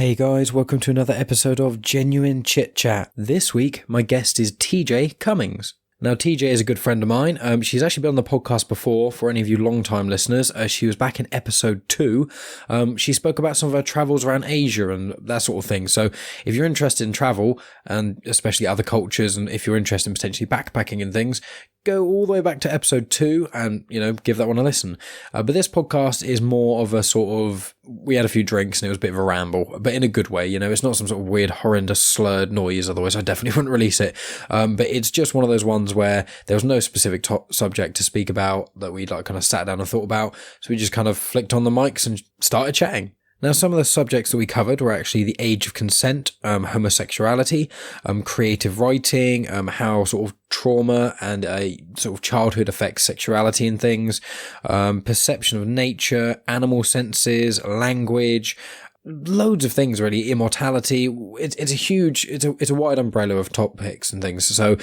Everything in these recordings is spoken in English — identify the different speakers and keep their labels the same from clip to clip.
Speaker 1: Hey guys, welcome to another episode of Genuine Chit-Chat. This week, my guest is TJ Cummings. Now, TJ is a good friend of mine. She's actually been on the podcast before, for any of you long-time listeners. She was back in episode 2. She spoke about some of her travels around Asia and that sort of thing. So if you're interested in travel, and especially other cultures, and if you're interested in potentially backpacking and things, go all the way back to episode 2 and, give that one a listen. But this podcast is more of a sort of, we had a few drinks and it was a bit of a ramble, but in a good way. It's not some sort of weird, horrendous, slurred noise. Otherwise, I definitely wouldn't release it. But it's just one of those ones where there was no specific subject to speak about that we kind of sat down and thought about. So we just kind of flicked on the mics and started chatting. Now, some of the subjects that we covered were actually the age of consent, homosexuality, creative writing, how sort of trauma and sort of childhood affects sexuality and things, perception of nature, animal senses, language, loads of things really, immortality. It's a wide umbrella of topics and things. So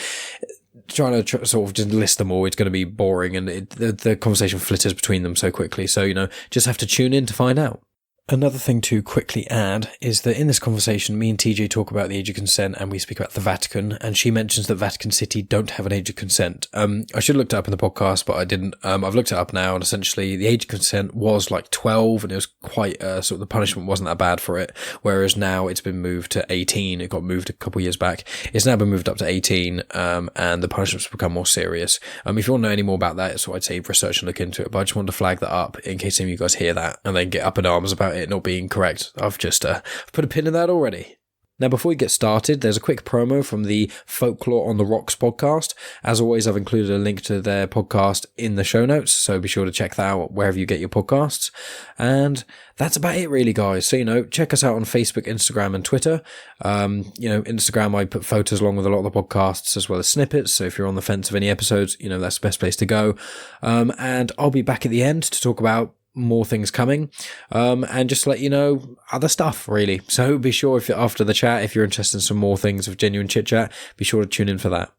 Speaker 1: trying to sort of just list them all, it's going to be boring, and the conversation flitters between them so quickly. So, just have to tune in to find out. Another thing to quickly add is that in this conversation, me and TJ talk about the age of consent and we speak about the Vatican, and she mentions that Vatican City don't have an age of consent. I should have looked it up in the podcast, but I didn't. I've looked it up now, and essentially the age of consent was like 12, and it was quite, sort of the punishment wasn't that bad for it, whereas now it's been moved to 18. It got moved a couple of years back. It's now been moved up to 18, and the punishments become more serious. If you want to know any more about that, so I'd say research and look into it, but I just wanted to flag that up in case any of you guys hear that and then get up in arms about it not being correct. I've just put a pin in that already. Now, before we get started, there's a quick promo from the Folklore on the Rocks podcast. As always, I've included a link to their podcast in the show notes, so be sure to check that out wherever you get your podcasts. And that's about it really, guys. So, check us out on Facebook, Instagram, and Twitter. Instagram, I put photos along with a lot of the podcasts as well as snippets. So if you're on the fence of any episodes, that's the best place to go. And I'll be back at the end to talk about more things coming, and just let you know other stuff really. So be sure, if you're after the chat, if you're interested in some more things of Genuine Chit Chat, be sure to tune in for that.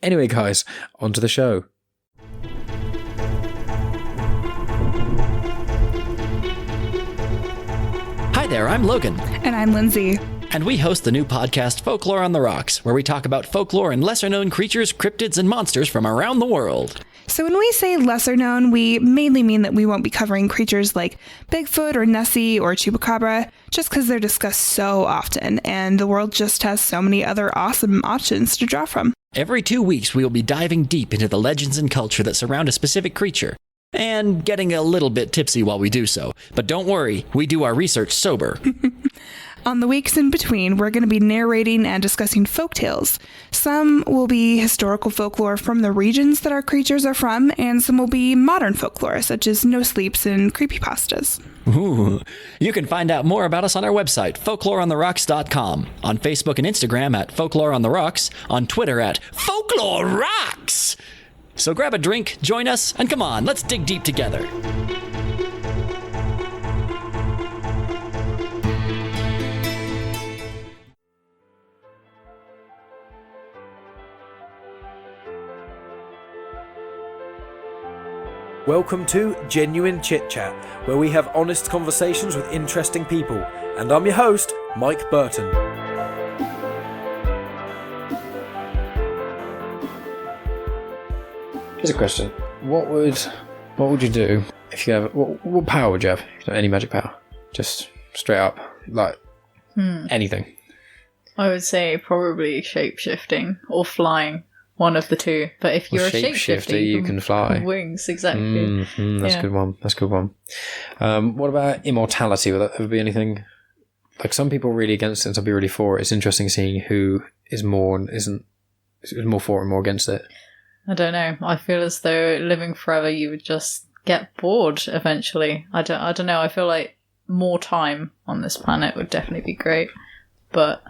Speaker 1: Anyway, guys, on to the show.
Speaker 2: Hi there, I'm Logan.
Speaker 3: And I'm Lindsay.
Speaker 2: And we host the new podcast Folklore on the Rocks, where we talk about folklore and lesser-known creatures, cryptids, and monsters from around the world.
Speaker 3: So when we say lesser known, we mainly mean that we won't be covering creatures like Bigfoot or Nessie or Chupacabra, just because they're discussed so often, and the world just has so many other awesome options to draw from.
Speaker 2: Every 2 weeks, we will be diving deep into the legends and culture that surround a specific creature, and getting a little bit tipsy while we do so. But don't worry, we do our research sober.
Speaker 3: On the weeks in between, we're going to be narrating and discussing folktales. Some will be historical folklore from the regions that our creatures are from, and some will be modern folklore, such as no-sleeps and creepypastas.
Speaker 2: Ooh. You can find out more about us on our website, folkloreontherocks.com, on Facebook and Instagram at Folklore on the Rocks, on Twitter at Folklore Rocks. So grab a drink, join us, and come on, let's dig deep together.
Speaker 1: Welcome to Genuine Chit Chat, where we have honest conversations with interesting people. And I'm your host, Mike Burton. Here's a question. What would you do if you have, what power would you have? If you have any magic power? Just straight up, like anything.
Speaker 4: I would say probably shape-shifting or flying. One of the two. But if you're a shapeshifter,
Speaker 1: you can fly.
Speaker 4: Wings, exactly.
Speaker 1: That's a good one. That's a good one. What about immortality? Would that ever be anything? Like, some people are really against it and some people are really for it. It's interesting seeing who is more and is more for it and more against it.
Speaker 4: I don't know. I feel as though living forever, you would just get bored eventually. I don't know. I feel like more time on this planet would definitely be great. But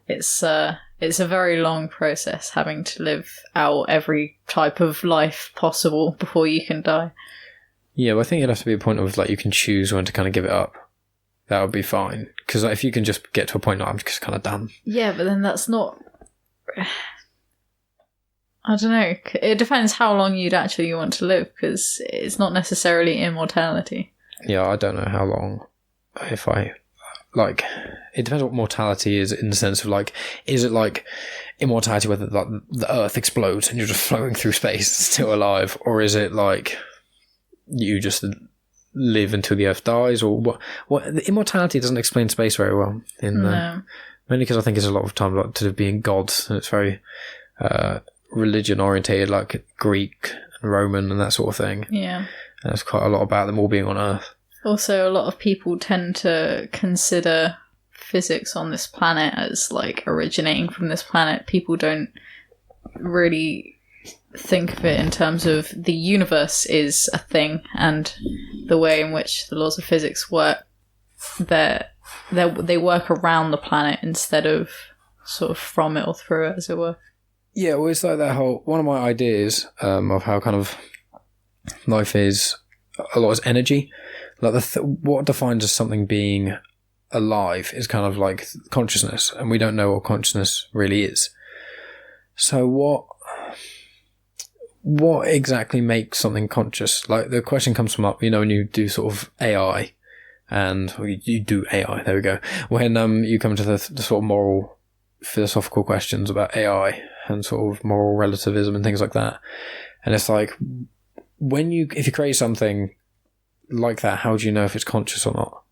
Speaker 4: it's a very long process having to live out every type of life possible before you can die.
Speaker 1: Yeah, well, I think it'd have to be a point of, like, you can choose when to kind of give it up. That would be fine. Because if you can just get to a point, like, I'm just kind of done.
Speaker 4: Yeah, but then that's not... I don't know. It depends how long you'd actually want to live, because it's not necessarily immortality.
Speaker 1: Yeah, I don't know how long. If I... like, it depends what mortality is, in the sense of, like, is it like immortality where the earth explodes and you're just floating through space still alive, or is it like you just live until the earth dies, or what the immortality doesn't explain space very well mainly because I think it's a lot of time like to being gods, and it's very religion orientated, like Greek and Roman and that sort of thing. And there's quite a lot about them all being on earth.
Speaker 4: Also, a lot of people tend to consider physics on this planet as like originating from this planet. People don't really think of it in terms of the universe is a thing, and the way in which the laws of physics work, they work around the planet instead of sort of from it or through it, as it were.
Speaker 1: Yeah, well, it's like that whole, one of my ideas of how kind of life is, a lot is energy. Like what defines as something being alive is kind of like consciousness, and we don't know what consciousness really is. So what exactly makes something conscious? Like, the question comes from up, when you do sort of AI, and you do AI, there we go. When you come to the sort of moral, philosophical questions about AI and sort of moral relativism and things like that, and it's like, if you create something like that, how do you know if it's conscious or not?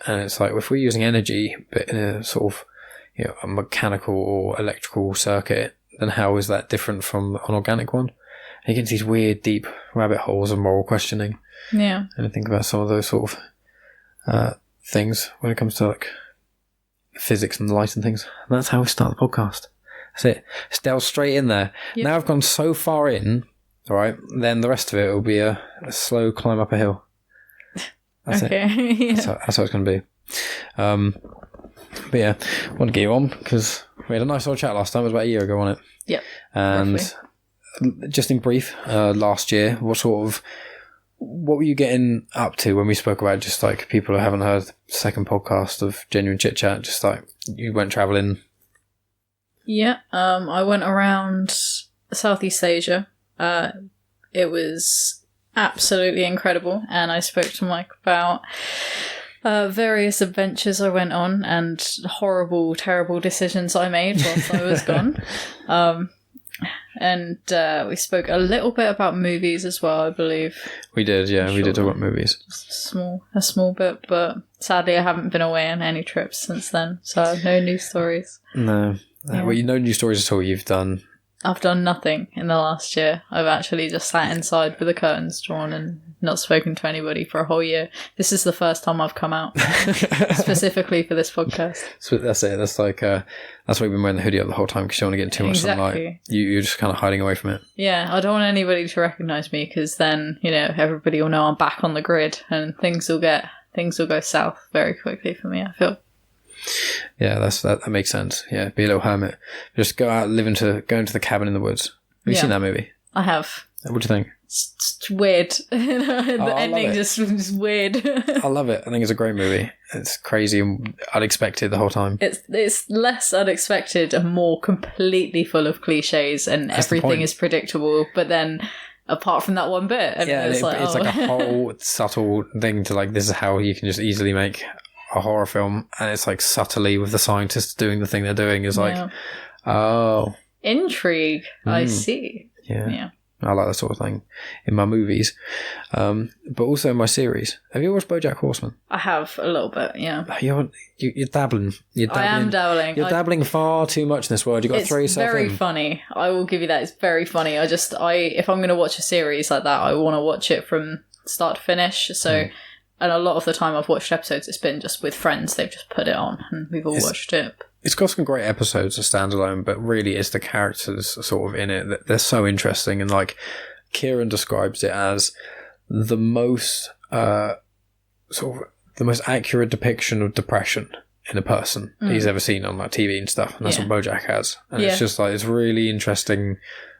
Speaker 1: And it's like, if we're using energy but in a sort of a mechanical or electrical circuit, then how is that different from an organic one? And you get into these weird deep rabbit holes of moral questioning. And I think about some of those sort of things when it comes to like physics and light and things. And that's how we start the podcast. That's it. Just delve straight in there. Now I've gone so far in, all right, then the rest of it will be a slow climb up a hill. That's it. That's how it's going to be. But yeah, I want to get you on because we had a nice old chat last time. It was about a year ago, wasn't it?
Speaker 4: Yep.
Speaker 1: And roughly. Just in brief, last year, what were you getting up to when we spoke about, just like people who haven't heard the second podcast of Genuine Chit-Chat, just like you went travelling?
Speaker 4: Yeah, I went around Southeast Asia. It was absolutely incredible, and I spoke to Mike about various adventures I went on and horrible, terrible decisions I made whilst I was gone. And we spoke a little bit about movies as well, I believe. We did, yeah. We did talk about movies. A small bit, but sadly I haven't been away on any trips since then, so I have no news stories. No. Well, no news stories at all. I've done nothing in the last year. I've actually just sat inside with the curtains drawn and not spoken to anybody for a whole year. This is the first time I've come out specifically for this podcast. So that's it. That's like that's why you've been wearing the hoodie up the whole time, because you don't want to get too much sunlight. You're just kind of hiding away from it. Yeah, I don't want anybody to recognise me, because then everybody will know I'm back on the grid, and things will go south very quickly for me, I feel. Yeah, that makes sense. Yeah, be a little hermit. Just go out, go into the cabin in the woods. Have you seen that movie? I have. What do you think? It's weird. The ending just weird. I love it. I think it's a great movie. It's crazy and unexpected the whole time. It's less unexpected and more completely full of cliches, and everything is predictable. But then, apart from that one bit, it's like a whole subtle thing to like, this is how you can just easily make a horror film, and it's like subtly with the scientists doing the thing they're doing is like, oh, intrigue. I see. Yeah. I like that sort of thing in my movies, but also in my series. Have you watched BoJack Horseman? I have a little bit, yeah. You're dabbling. I am dabbling. You're dabbling far too much in this world. You've got to throw yourself in. It's very funny. I will give you that. It's very funny. If I'm going to watch a series like that, I want to watch it from start to finish. So. And a lot of the time I've watched episodes, it's been just with friends. They've just put it on and we've all watched it. It's got some great episodes of standalone, but really it's the characters sort of in it. They're so interesting. And like Kieran describes it as the most the most accurate depiction of depression in a person he's ever seen on like TV and stuff. And that's what BoJack has. And it's just like, it's really interesting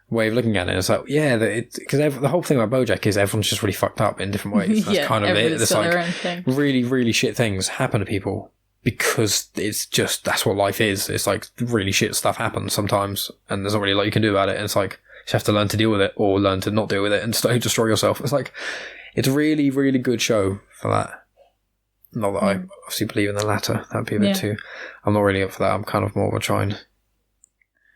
Speaker 4: way of looking at it. It's like, because the whole thing about BoJack is everyone's just really fucked up in different ways. That's kind of it. It's like really, really shit things happen to people because it's just, that's what life is. It's like really shit stuff happens sometimes, and there's not really a lot you can do about it. And it's like, you just have to learn to deal with it, or learn to not deal with it and destroy yourself. It's like, it's a really, really good show for that.
Speaker 1: Not that I obviously believe in the latter. That'd be a bit too... I'm not really up for that. I'm kind of more of a try and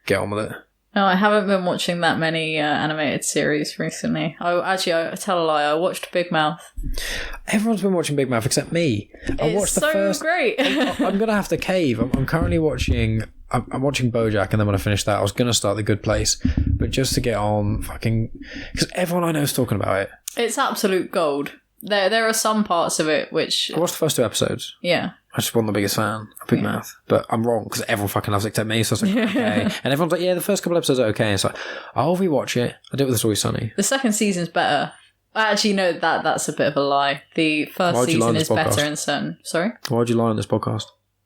Speaker 1: get on with it.
Speaker 4: No, I haven't been watching that many animated series recently. I tell a lie. I watched Big Mouth.
Speaker 1: Everyone's been watching Big Mouth except me. I watched the first.
Speaker 4: Great.
Speaker 1: I'm gonna have to cave. I'm currently watching. I'm watching BoJack, and then when I finish that, I was gonna start The Good Place, but just to get on, because everyone I know is talking about it.
Speaker 4: It's absolute gold. There are some parts of it which...
Speaker 1: I watched the first 2 episodes.
Speaker 4: Yeah.
Speaker 1: I just wasn't the biggest fan of Big Mouth. But I'm wrong, because everyone fucking loves it except me, so I was like, okay. And everyone's like, yeah, the first couple episodes are okay. And it's like, I'll rewatch it. I did it with It's Always Sunny.
Speaker 4: The second season's better. Actually, no, that's a bit of a lie. The first season is better in certain... Sorry?
Speaker 1: Why'd you lie on this podcast?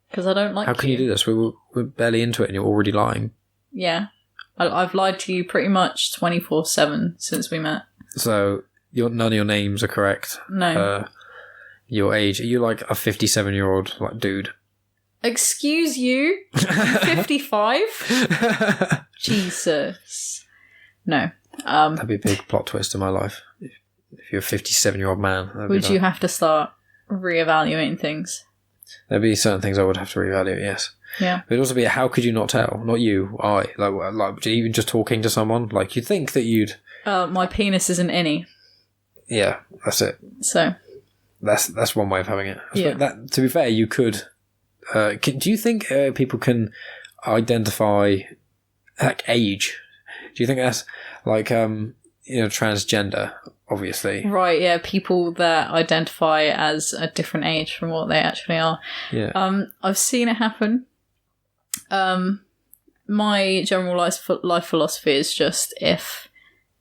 Speaker 4: Because I don't like
Speaker 1: How can you do this? We're barely into it and you're already lying.
Speaker 4: Yeah. I've lied to you pretty much 24/7 since we met.
Speaker 1: So... none of your names are correct.
Speaker 4: No.
Speaker 1: Your age. Are you like a 57-year-old like dude?
Speaker 4: Excuse you? I'm 55? Jesus. No.
Speaker 1: That'd be a big plot twist in my life. If you're a 57-year-old man.
Speaker 4: Would you have to start reevaluating things?
Speaker 1: There'd be certain things I would have to reevaluate, yes.
Speaker 4: Yeah.
Speaker 1: It'd also be how could you not tell? Not you, I. Like even just talking to someone. Like you'd think that you'd...
Speaker 4: My penis is an innie.
Speaker 1: Yeah, that's it.
Speaker 4: So...
Speaker 1: That's one way of having it.
Speaker 4: Yeah.
Speaker 1: That, to be fair, you could... do you think people can identify like age? Do you think that's like transgender? Obviously,
Speaker 4: right? Yeah, people that identify as a different age from what they actually are.
Speaker 1: Yeah.
Speaker 4: I've seen it happen. My general life philosophy is just if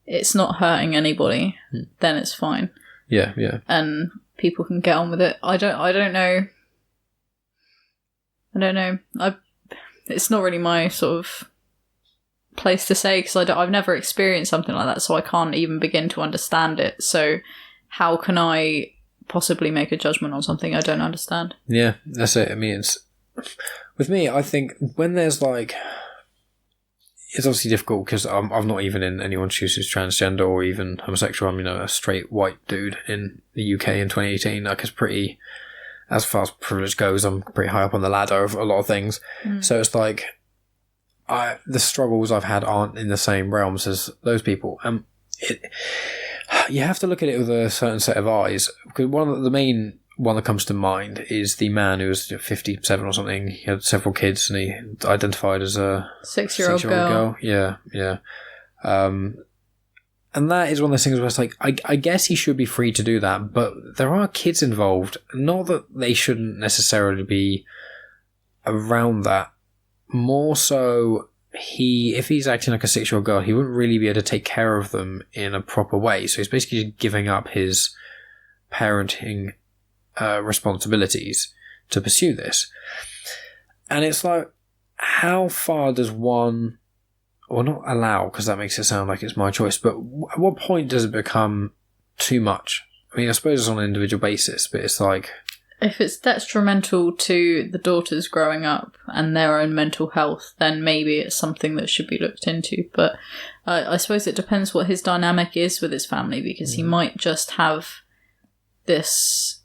Speaker 4: it's not hurting anybody, then it's fine.
Speaker 1: Yeah, yeah.
Speaker 4: And people can get on with it. I don't know. It's not really my sort of place to say because I've never experienced something like that, so I can't even begin to understand it. So how can I possibly make a judgment on something I don't understand?
Speaker 1: Yeah, that's it. I mean, it's with me. I think when there's like, it's obviously difficult because I'm not even in anyone's shoes who's transgender or even homosexual. I'm a straight white dude in the UK in 2018. Like it's pretty. As far as privilege goes, I'm pretty high up on the ladder of a lot of things. So it's like, the struggles I've had aren't in the same realms as those people. You have to look at it with a certain set of eyes. Because the main one that comes to mind is the man who was 57 or something. He had several kids and he identified as a
Speaker 4: 6-year-old girl.
Speaker 1: Yeah, yeah. And that is one of those things where it's like, I guess he should be free to do that, but there are kids involved. Not that they shouldn't necessarily be around that. More so, if he's acting like a 6-year-old girl, he wouldn't really be able to take care of them in a proper way. So he's basically just giving up his parenting responsibilities to pursue this. And it's like, how far does one... Or not allow, because that makes it sound like it's my choice, but at what point does it become too much? I mean, I suppose it's on an individual basis, but it's like...
Speaker 4: If it's detrimental to the daughters growing up and their own mental health, then maybe it's something that should be looked into. But I suppose it depends what his dynamic is with his family, because he might just have this...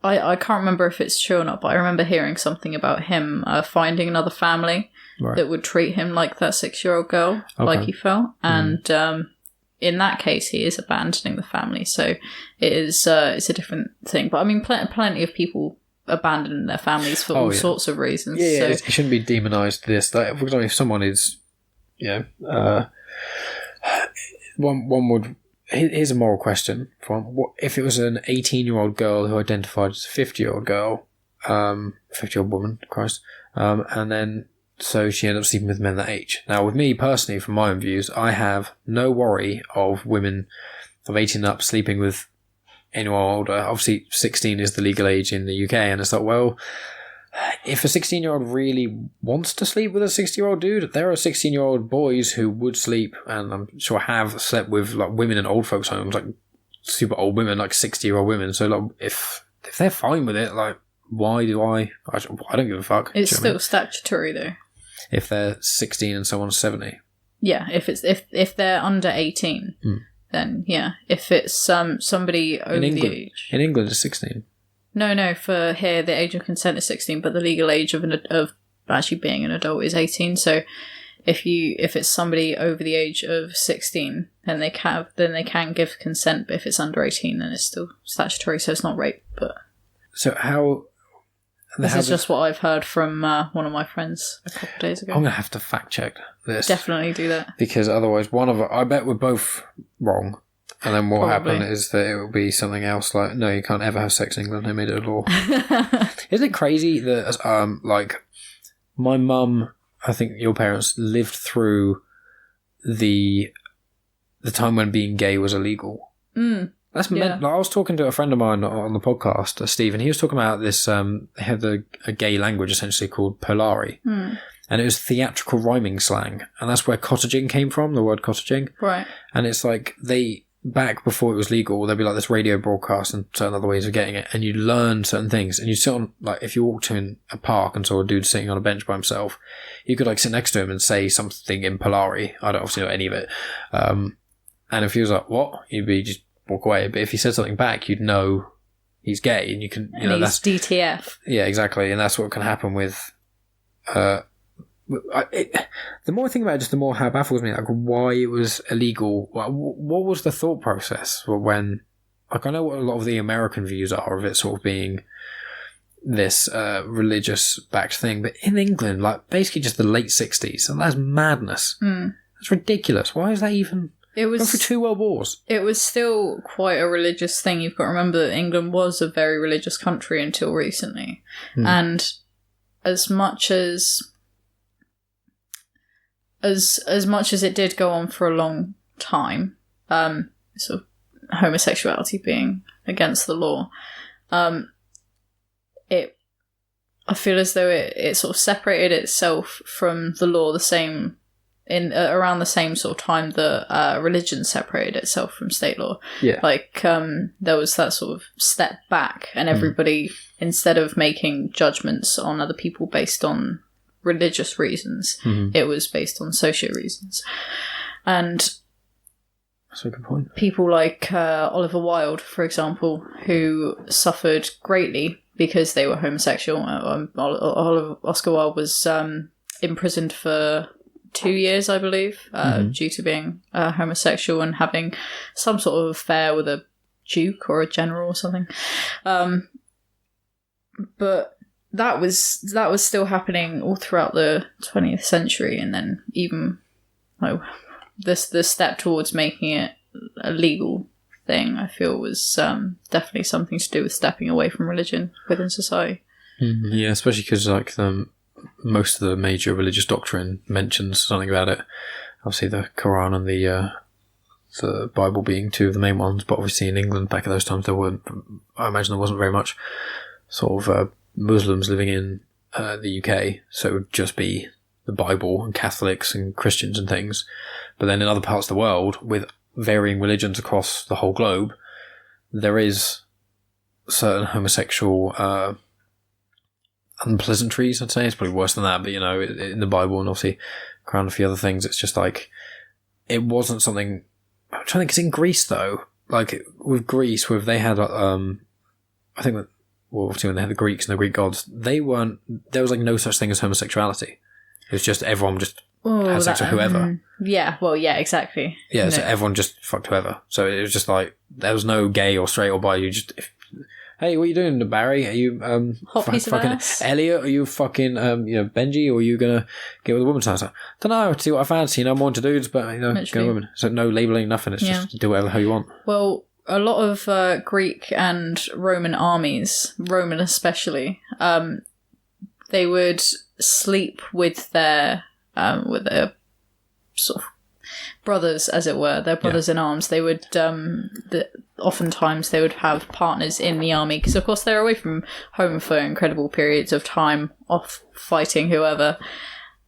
Speaker 4: I can't remember if it's true or not, but I remember hearing something about him finding another family... Right. That would treat him like that 6-year-old girl, like he felt. And in that case, he is abandoning the family. So it's a different thing. But I mean, plenty of people abandon their families for all sorts of reasons.
Speaker 1: Yeah,
Speaker 4: so.
Speaker 1: It shouldn't be demonised. This, like, for example, if someone is, one would. Here's a moral question: what if it was an 18-year-old girl who identified as a 50-year-old girl, 50-year-old woman, Christ, and then. So she ended up sleeping with men that age. Now, with me personally, from my own views, I have no worry of women of 18 up sleeping with anyone older. Obviously, 16 is the legal age in the UK, and it's like, well, if a 16-year-old really wants to sleep with a 60-year-old dude, there are 16-year-old boys who would sleep, and I'm sure have slept with like women in old folks' homes, like super old women, like 60-year-old women. So, like, if they're fine with it, like, why do I don't give a fuck.
Speaker 4: It's still statutory, though.
Speaker 1: If they're 16 and someone's 70.
Speaker 4: Yeah, if they're under 18, then yeah. If it's somebody over the age.
Speaker 1: In England, it's 16.
Speaker 4: No. For here, the age of consent is 16, but the legal age of actually being an adult is 18. So if it's somebody over the age of 16, then they can give consent. But if it's under 18, then it's still statutory. So it's not rape. But
Speaker 1: so how?
Speaker 4: This is just what I've heard from one of my friends a couple of days ago.
Speaker 1: I'm gonna have to fact check this.
Speaker 4: Definitely do that,
Speaker 1: because otherwise, I bet we're both wrong. And then what
Speaker 4: Probably.
Speaker 1: happened is that it will be something else like, no, you can't ever have sex in England. They made it a law. Isn't it crazy that, like, my mum, I think your parents lived through the time when being gay was illegal.
Speaker 4: Mm.
Speaker 1: That's
Speaker 4: Yeah.
Speaker 1: like, I was talking to a friend of mine on the podcast, Steve, and he was talking about this. They had a gay language essentially called Polari, and it was theatrical rhyming slang, and that's where cottaging came from. The word cottaging,
Speaker 4: Right.
Speaker 1: and it's like back before it was legal, there'd be like this radio broadcast and certain other ways of getting it, and you learn certain things, and you sit on, like, if you walked in a park and saw a dude sitting on a bench by himself, you could like sit next to him and say something in Polari. I don't obviously know any of it, and if he was like, what, you'd be just walk away. But if he said something back, you'd know he's gay, and you can, you know,
Speaker 4: that's
Speaker 1: that's
Speaker 4: DTF.
Speaker 1: yeah, exactly, and that's what can happen with. The more I think about it, just the more how it baffles me, like why it was illegal. What was the thought process when, like, I know what a lot of the American views are of it sort of being this religious backed thing, but in England, like basically just the late 60s, and that's madness. That's ridiculous. Why is that even?
Speaker 4: It was
Speaker 1: gone through 2 world wars.
Speaker 4: It was still quite a religious thing. You've got to remember that England was a very religious country until recently, and as much as it did go on for a long time, sort of homosexuality being against the law, I feel as though it sort of separated itself from the law around the same sort of time that religion separated itself from state law.
Speaker 1: Yeah.
Speaker 4: Like, there was that sort of step back, and everybody, instead of making judgments on other people based on religious reasons, it was based on social reasons. And
Speaker 1: that's a good point.
Speaker 4: People like Oliver Wilde, for example, who suffered greatly because they were homosexual. Oscar Wilde was imprisoned for 2 years, I believe, due to being homosexual and having some sort of affair with a duke or a general or something. But that was still happening all throughout the 20th century, and then even the step towards making it a legal thing, I feel, was definitely something to do with stepping away from religion within society.
Speaker 1: Yeah, especially because like most of the major religious doctrine mentions something about it. Obviously, the Quran and the Bible being 2 of the main ones, but obviously in England back at those times there weren't. I imagine there wasn't very much sort of Muslims living in the UK, so it would just be the Bible and Catholics and Christians and things. But then in other parts of the world, with varying religions across the whole globe, there is certain homosexual unpleasantries, I'd say. It's probably worse than that, but, you know, in the Bible and obviously around a few other things, it's just like, it wasn't something. I'm trying to think, 'cause in Greece, though, like with Greece, they had, I think that, well, obviously when they had the Greeks and the Greek gods, there was like no such thing as homosexuality. It was just everyone just had sex with whoever.
Speaker 4: Yeah, well, yeah, exactly.
Speaker 1: Yeah, so everyone just fucked whoever. So it was just like, there was no gay or straight or bi. You just, hey, what are you doing, Barry? Are you
Speaker 4: Hot piece of
Speaker 1: fucking
Speaker 4: ass.
Speaker 1: Elliot? Are you fucking Benji? Or are you gonna get with a woman? So I was like, don't know. See what I fancy. I'm more into dudes, but get with women. So no labeling, nothing. It's just do whatever the hell you want.
Speaker 4: Well, a lot of Greek and Roman armies, Roman especially, they would sleep with their sort of brothers, as it were, their brothers in arms. They would oftentimes they would have partners in the army, because of course they're away from home for incredible periods of time, off fighting whoever,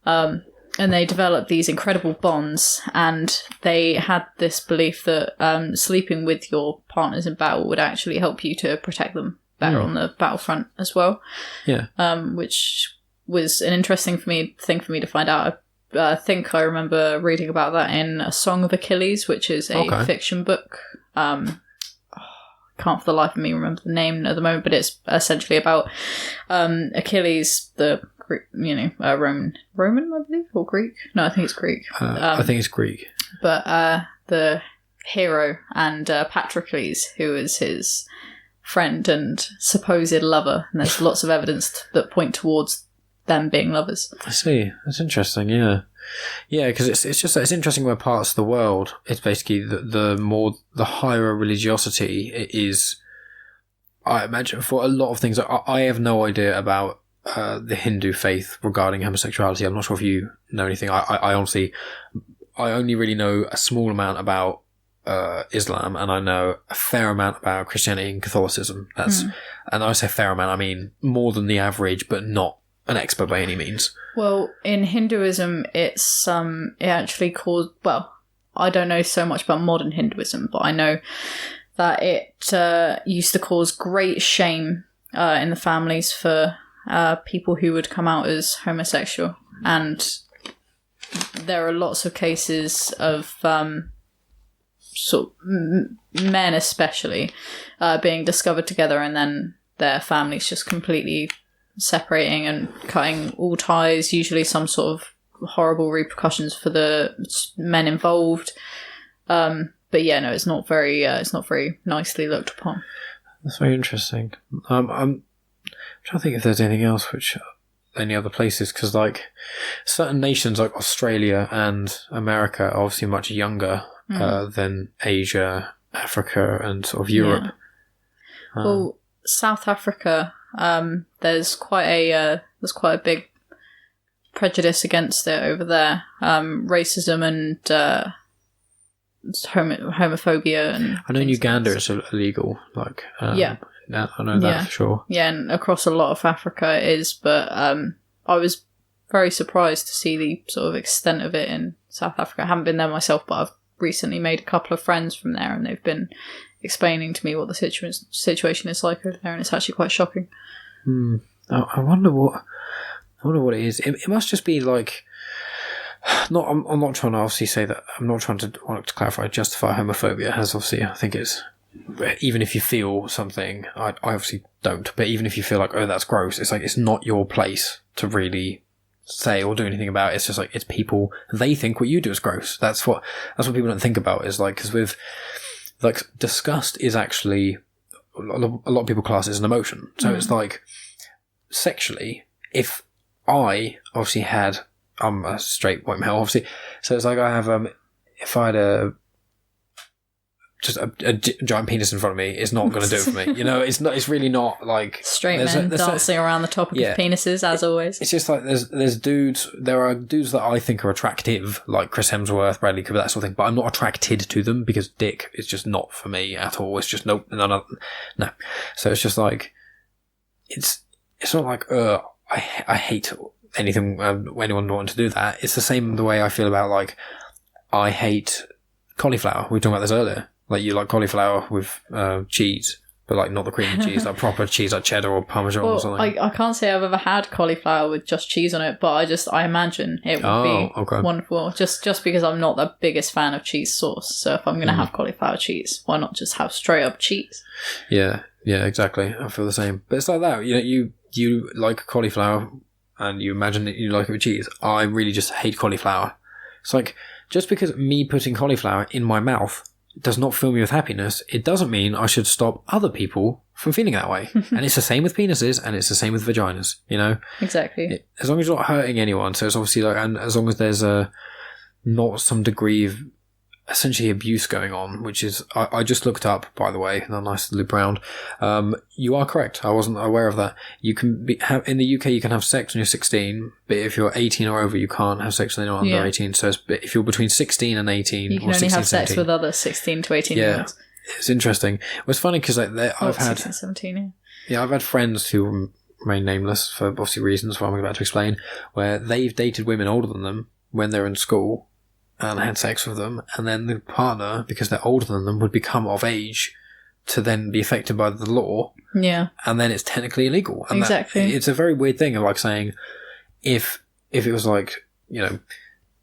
Speaker 4: and they developed these incredible bonds, and they had this belief that sleeping with your partners in battle would actually help you to protect them better on the battlefront as well. Which was an interesting thing for me to find out. I think I remember reading about that in A Song of Achilles, which is a fiction book. can't for the life of me remember the name at the moment, but it's essentially about Achilles, the Roman, I believe, or Greek. No, I think it's Greek.
Speaker 1: I think it's Greek.
Speaker 4: But the hero, and Patroclus, who is his friend and supposed lover, and there's lots of evidence that point towards them being lovers.
Speaker 1: I see. That's interesting. Yeah, because it's interesting where parts of the world, it's basically the higher religiosity it is. I imagine for a lot of things, I have no idea about the Hindu faith regarding homosexuality. I'm not sure if you know anything. I honestly, I only really know a small amount about Islam, and I know a fair amount about Christianity and Catholicism. And I say fair amount, I mean more than the average, but not an expert by any means.
Speaker 4: Well, in Hinduism, it actually caused. Well, I don't know so much about modern Hinduism, but I know that it used to cause great shame in the families for people who would come out as homosexual, and there are lots of cases of men especially being discovered together, and then their families just completely separating and cutting all ties, usually some sort of horrible repercussions for the men involved. But yeah, no, it's not very nicely looked upon.
Speaker 1: That's very interesting. I'm trying to think if there's anything else any other places, because like certain nations like Australia and America are obviously much younger than Asia, Africa, and sort of Europe.
Speaker 4: Yeah. Well, South Africa, there's quite a big prejudice against it over there. Racism and homophobia. And
Speaker 1: I know in Uganda it's illegal. Like I know that for sure.
Speaker 4: Yeah, and across a lot of Africa it is, but I was very surprised to see the sort of extent of it in South Africa. I haven't been there myself, but I've recently made a couple of friends from there, and they've been explaining to me what the situation is like over there, and it's actually quite shocking.
Speaker 1: I wonder what it is. It must just be like. I'm not trying to obviously say that. I'm not trying to want to clarify, justify homophobia. As obviously, I think it's even if you feel something, I obviously don't. But even if you feel like, oh, that's gross, it's like it's not your place to really say or do anything about it. It's just like it's people. They think what you do is gross. That's what people don't think about. Is like because with like disgust is actually a lot of people class it as an emotion. So it's like sexually, if I obviously had. I'm a straight white male, obviously. So it's like I have, if I had just a giant penis in front of me, it's not going to do it for me. You know, it's really not like...
Speaker 4: Straight men dancing around the topic of penises, as always.
Speaker 1: It's just like there are dudes that I think are attractive, like Chris Hemsworth, Bradley Cooper, that sort of thing, but I'm not attracted to them because dick is just not for me at all. It's just no. So it's just like, it's not like, I hate anything anyone wanting to do that. It's the same the way I feel about like I hate cauliflower. We were talking about this earlier. Like you like cauliflower with cheese, but like not the creamy cheese, like proper cheese, like cheddar or parmesan or something.
Speaker 4: I can't say I've ever had cauliflower with just cheese on it, but I imagine it would be wonderful. Just because I'm not the biggest fan of cheese sauce, so if I'm going to have cauliflower cheese, why not just have straight up cheese?
Speaker 1: Yeah, exactly. I feel the same. But it's like that. You know, you like cauliflower. And you imagine that you like it with cheese. I really just hate cauliflower. It's like, just because me putting cauliflower in my mouth does not fill me with happiness, it doesn't mean I should stop other people from feeling that way. And it's the same with penises, and it's the same with vaginas, you know?
Speaker 4: Exactly.
Speaker 1: As long as you're not hurting anyone, so it's obviously like, and as long as there's not some degree of essentially abuse going on, which is, I just looked up, by the way, and I'm nice to loop around. You are correct. I wasn't aware of that. You can in the UK, you can have sex when you're 16, but if you're 18 or over, you can't have sex with anyone under 18. So if you're between 16 and 18,
Speaker 4: you can only have sex with other 16 to 18 year olds.
Speaker 1: It's interesting. It was funny because like, I've had
Speaker 4: 16, 17,
Speaker 1: I've had friends who remain nameless for obviously reasons what I'm about to explain, where they've dated women older than them when they're in school. And had sex with them, and then the partner, because they're older than them, would become of age to then be affected by the law. Yeah. And then it's technically illegal. And
Speaker 4: exactly.
Speaker 1: It's a very weird thing of like saying, if it was like, you know,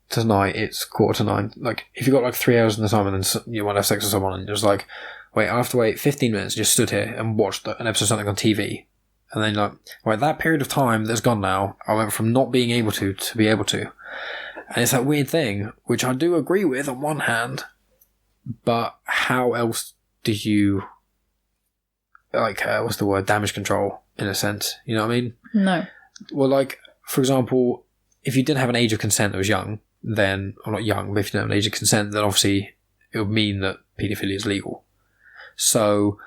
Speaker 1: tonight it's 9:15, like if you got like 3 hours in the time and then you want to have sex with someone and you're just like, I have to wait 15 minutes, just stood here and watched an episode of something on TV. And then like, right, that period of time that's gone now, I went from not being able to be able to. And it's that weird thing, which I do agree with on one hand, but how else do you, like, what's the word, damage control, in a sense? You know what I mean?
Speaker 4: No.
Speaker 1: Well, like, for example, if you didn't have an age of consent that was young, then, or not young, but if you didn't have an age of consent, then obviously it would mean that paedophilia is legal. So,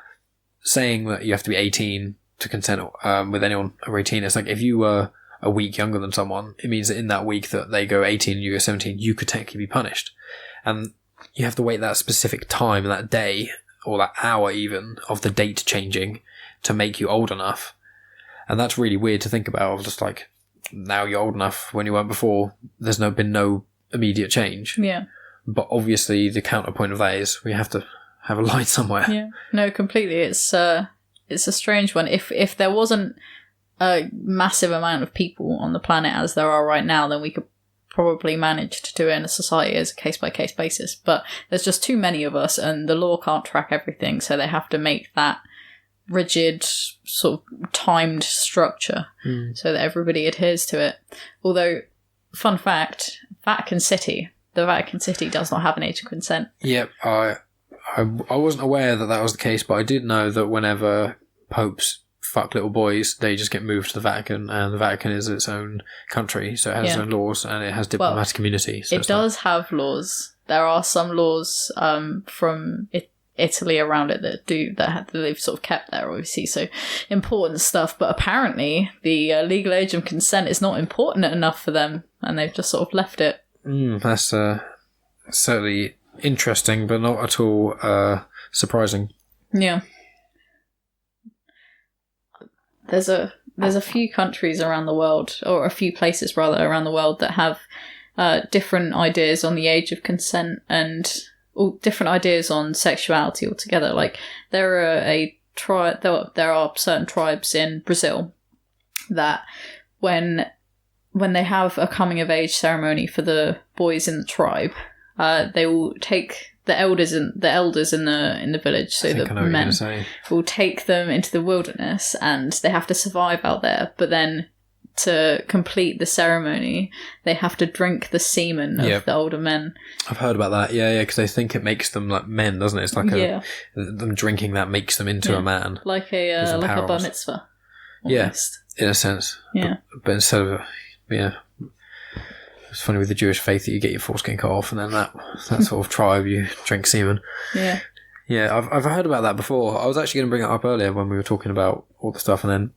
Speaker 1: saying that you have to be 18 to consent with anyone over 18, it's like if you were a week younger than someone, it means that in that week that they go 18 and you go 17, you could technically be punished. And you have to wait that specific time, that day, or that hour even, of the date changing to make you old enough. And that's really weird to think about. Just like, now you're old enough when you weren't before. There's been no immediate change.
Speaker 4: Yeah.
Speaker 1: But obviously the counterpoint of that is we have to have a line somewhere.
Speaker 4: Yeah. No, completely. It's a strange one. If there wasn't a massive amount of people on the planet as there are right now, then we could probably manage to do it in a society as a case-by-case basis. But there's just too many of us, and the law can't track everything, so they have to make that rigid, sort of timed structure so that everybody adheres to it. Although, fun fact, the Vatican City does not have an age of consent.
Speaker 1: Yep, I wasn't aware that was the case, but I did know that whenever popes fuck little boys, they just get moved to the Vatican, and the Vatican is its own country, so it has its own laws, and it has diplomatic immunity. So
Speaker 4: it does have laws. There are some laws from Italy around it that they've sort of kept there, obviously, so important stuff. But apparently, the legal age of consent is not important enough for them, and they've just sort of left it.
Speaker 1: That's certainly interesting, but not at all surprising.
Speaker 4: Yeah. There's a few countries around the world, or a few places rather around the world, that have different ideas on the age of consent and different ideas on sexuality altogether. Like there are certain tribes in Brazil that when they have a coming of age ceremony for the boys in the tribe, they will take the elders in the village, so the men will take them into the wilderness, and they have to survive out there. But then, to complete the ceremony, they have to drink the semen of the older men. I've
Speaker 1: heard about that. Yeah, because they think it makes them like men, doesn't it? It's like them drinking that makes them into a man,
Speaker 4: like a bar mitzvah. Almost.
Speaker 1: Yeah, in a sense.
Speaker 4: Yeah,
Speaker 1: but instead of it's funny with the Jewish faith that you get your foreskin cut off, and then that sort of tribe, you drink semen.
Speaker 4: Yeah.
Speaker 1: Yeah, I've heard about that before. I was actually going to bring it up earlier when we were talking about all the stuff, and then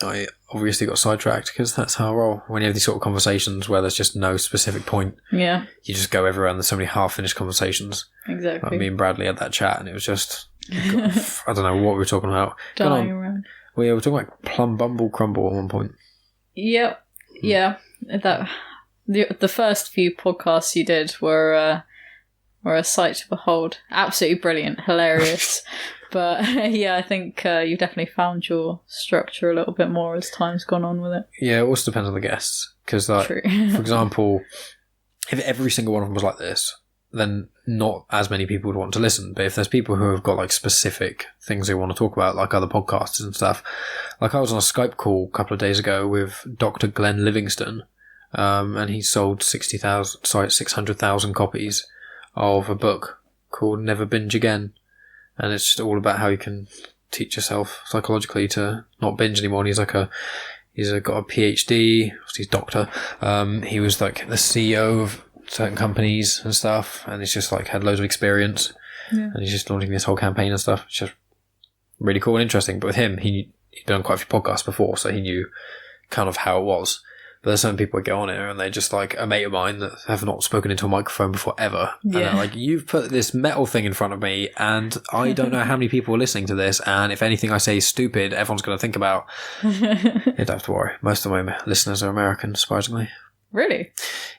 Speaker 1: I obviously got sidetracked, because that's how I roll. When you have these sort of conversations where there's just no specific point, you just go everywhere, and there's so many half-finished conversations.
Speaker 4: Exactly.
Speaker 1: Like me and Bradley had that chat, and it was just, I don't know what we were talking about.
Speaker 4: Dying around.
Speaker 1: We were talking about plum bumble crumble at one point.
Speaker 4: Yep. Yeah. The first few podcasts you did were a sight to behold. Absolutely brilliant, hilarious. But I think you've definitely found your structure a little bit more as time's gone on with it.
Speaker 1: Yeah, it also depends on the guests. Because, like, for example, if every single one of them was like this, then not as many people would want to listen. But if there's people who have got like specific things they want to talk about, like other podcasters and stuff, like I was on a Skype call a couple of days ago with Dr. Glenn Livingston. And he sold 600,000 copies of a book called Never Binge Again. And it's just all about how you can teach yourself psychologically to not binge anymore. And he's got a PhD, he's a doctor. He was like the CEO of certain companies and stuff, and he's just like had loads of experience. Yeah. And he's just launching this whole campaign and stuff. It's just really cool and interesting. But with him, he'd been on quite a few podcasts before, so he knew kind of how it was. But there's some people that get on here and they're just like a mate of mine that have not spoken into a microphone before ever. Yeah. And they're like, you've put this metal thing in front of me and I don't know how many people are listening to this, and if anything I say is stupid, everyone's going to think about. You don't have to worry. Most of my listeners are American, surprisingly.
Speaker 4: Really?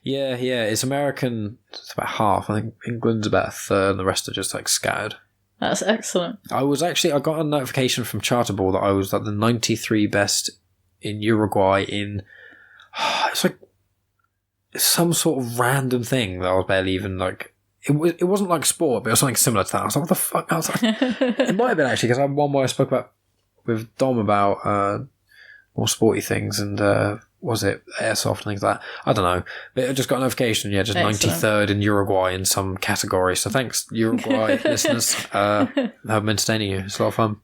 Speaker 1: Yeah. It's American. It's about half. I think England's about a third and the rest are just like scattered.
Speaker 4: That's excellent.
Speaker 1: I got a notification from Chartable that I was like the 93 best in Uruguay in... It's like some sort of random thing that I was barely even like it wasn't like sport, but it was something similar to that. I was like, what the fuck? I was like, it might have been actually, because I had one where I spoke about with Dom about more sporty things, and was it airsoft and things like that? I don't know. But I just got a notification, just
Speaker 4: Excellent.
Speaker 1: 93rd in Uruguay in some category. So thanks, Uruguay listeners. I've been entertaining you. It's a lot of fun.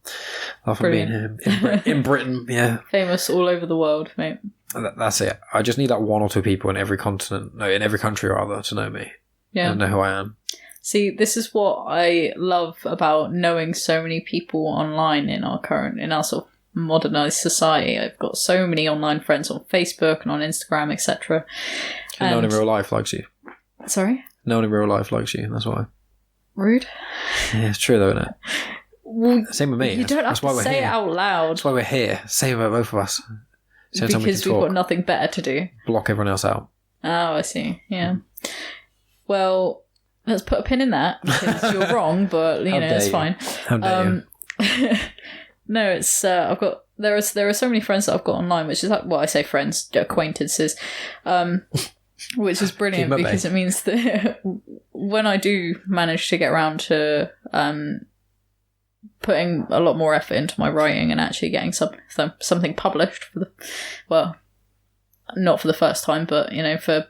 Speaker 1: A lot of fun being here in Britain. Yeah.
Speaker 4: Famous all over the world, mate.
Speaker 1: That's it. I just need like one or two people in every continent, no, in every country rather, to know me.
Speaker 4: Yeah.
Speaker 1: And know who I am.
Speaker 4: See, this is what I love about knowing so many people online in our sort of modernized society. I've got so many online friends on Facebook and on Instagram, etc.
Speaker 1: And no one in real life likes you.
Speaker 4: Sorry?
Speaker 1: No one in real life likes you, that's why.
Speaker 4: Rude?
Speaker 1: Yeah, it's true though, isn't it?
Speaker 4: Well,
Speaker 1: Same with me.
Speaker 4: you don't have to say it out loud.
Speaker 1: That's why we're here. Same about both of us.
Speaker 4: Because we've got nothing better to do.
Speaker 1: Block everyone else out.
Speaker 4: Oh, I see. Yeah. Well, let's put a pin in that, because you're wrong, but, it's fine.
Speaker 1: How dare you?
Speaker 4: No, it's there are so many friends that I've got online, which is like, well, I say friends, acquaintances, which is brilliant because it means that when I do manage to get around to putting a lot more effort into my writing and actually getting something published not for the first time, but for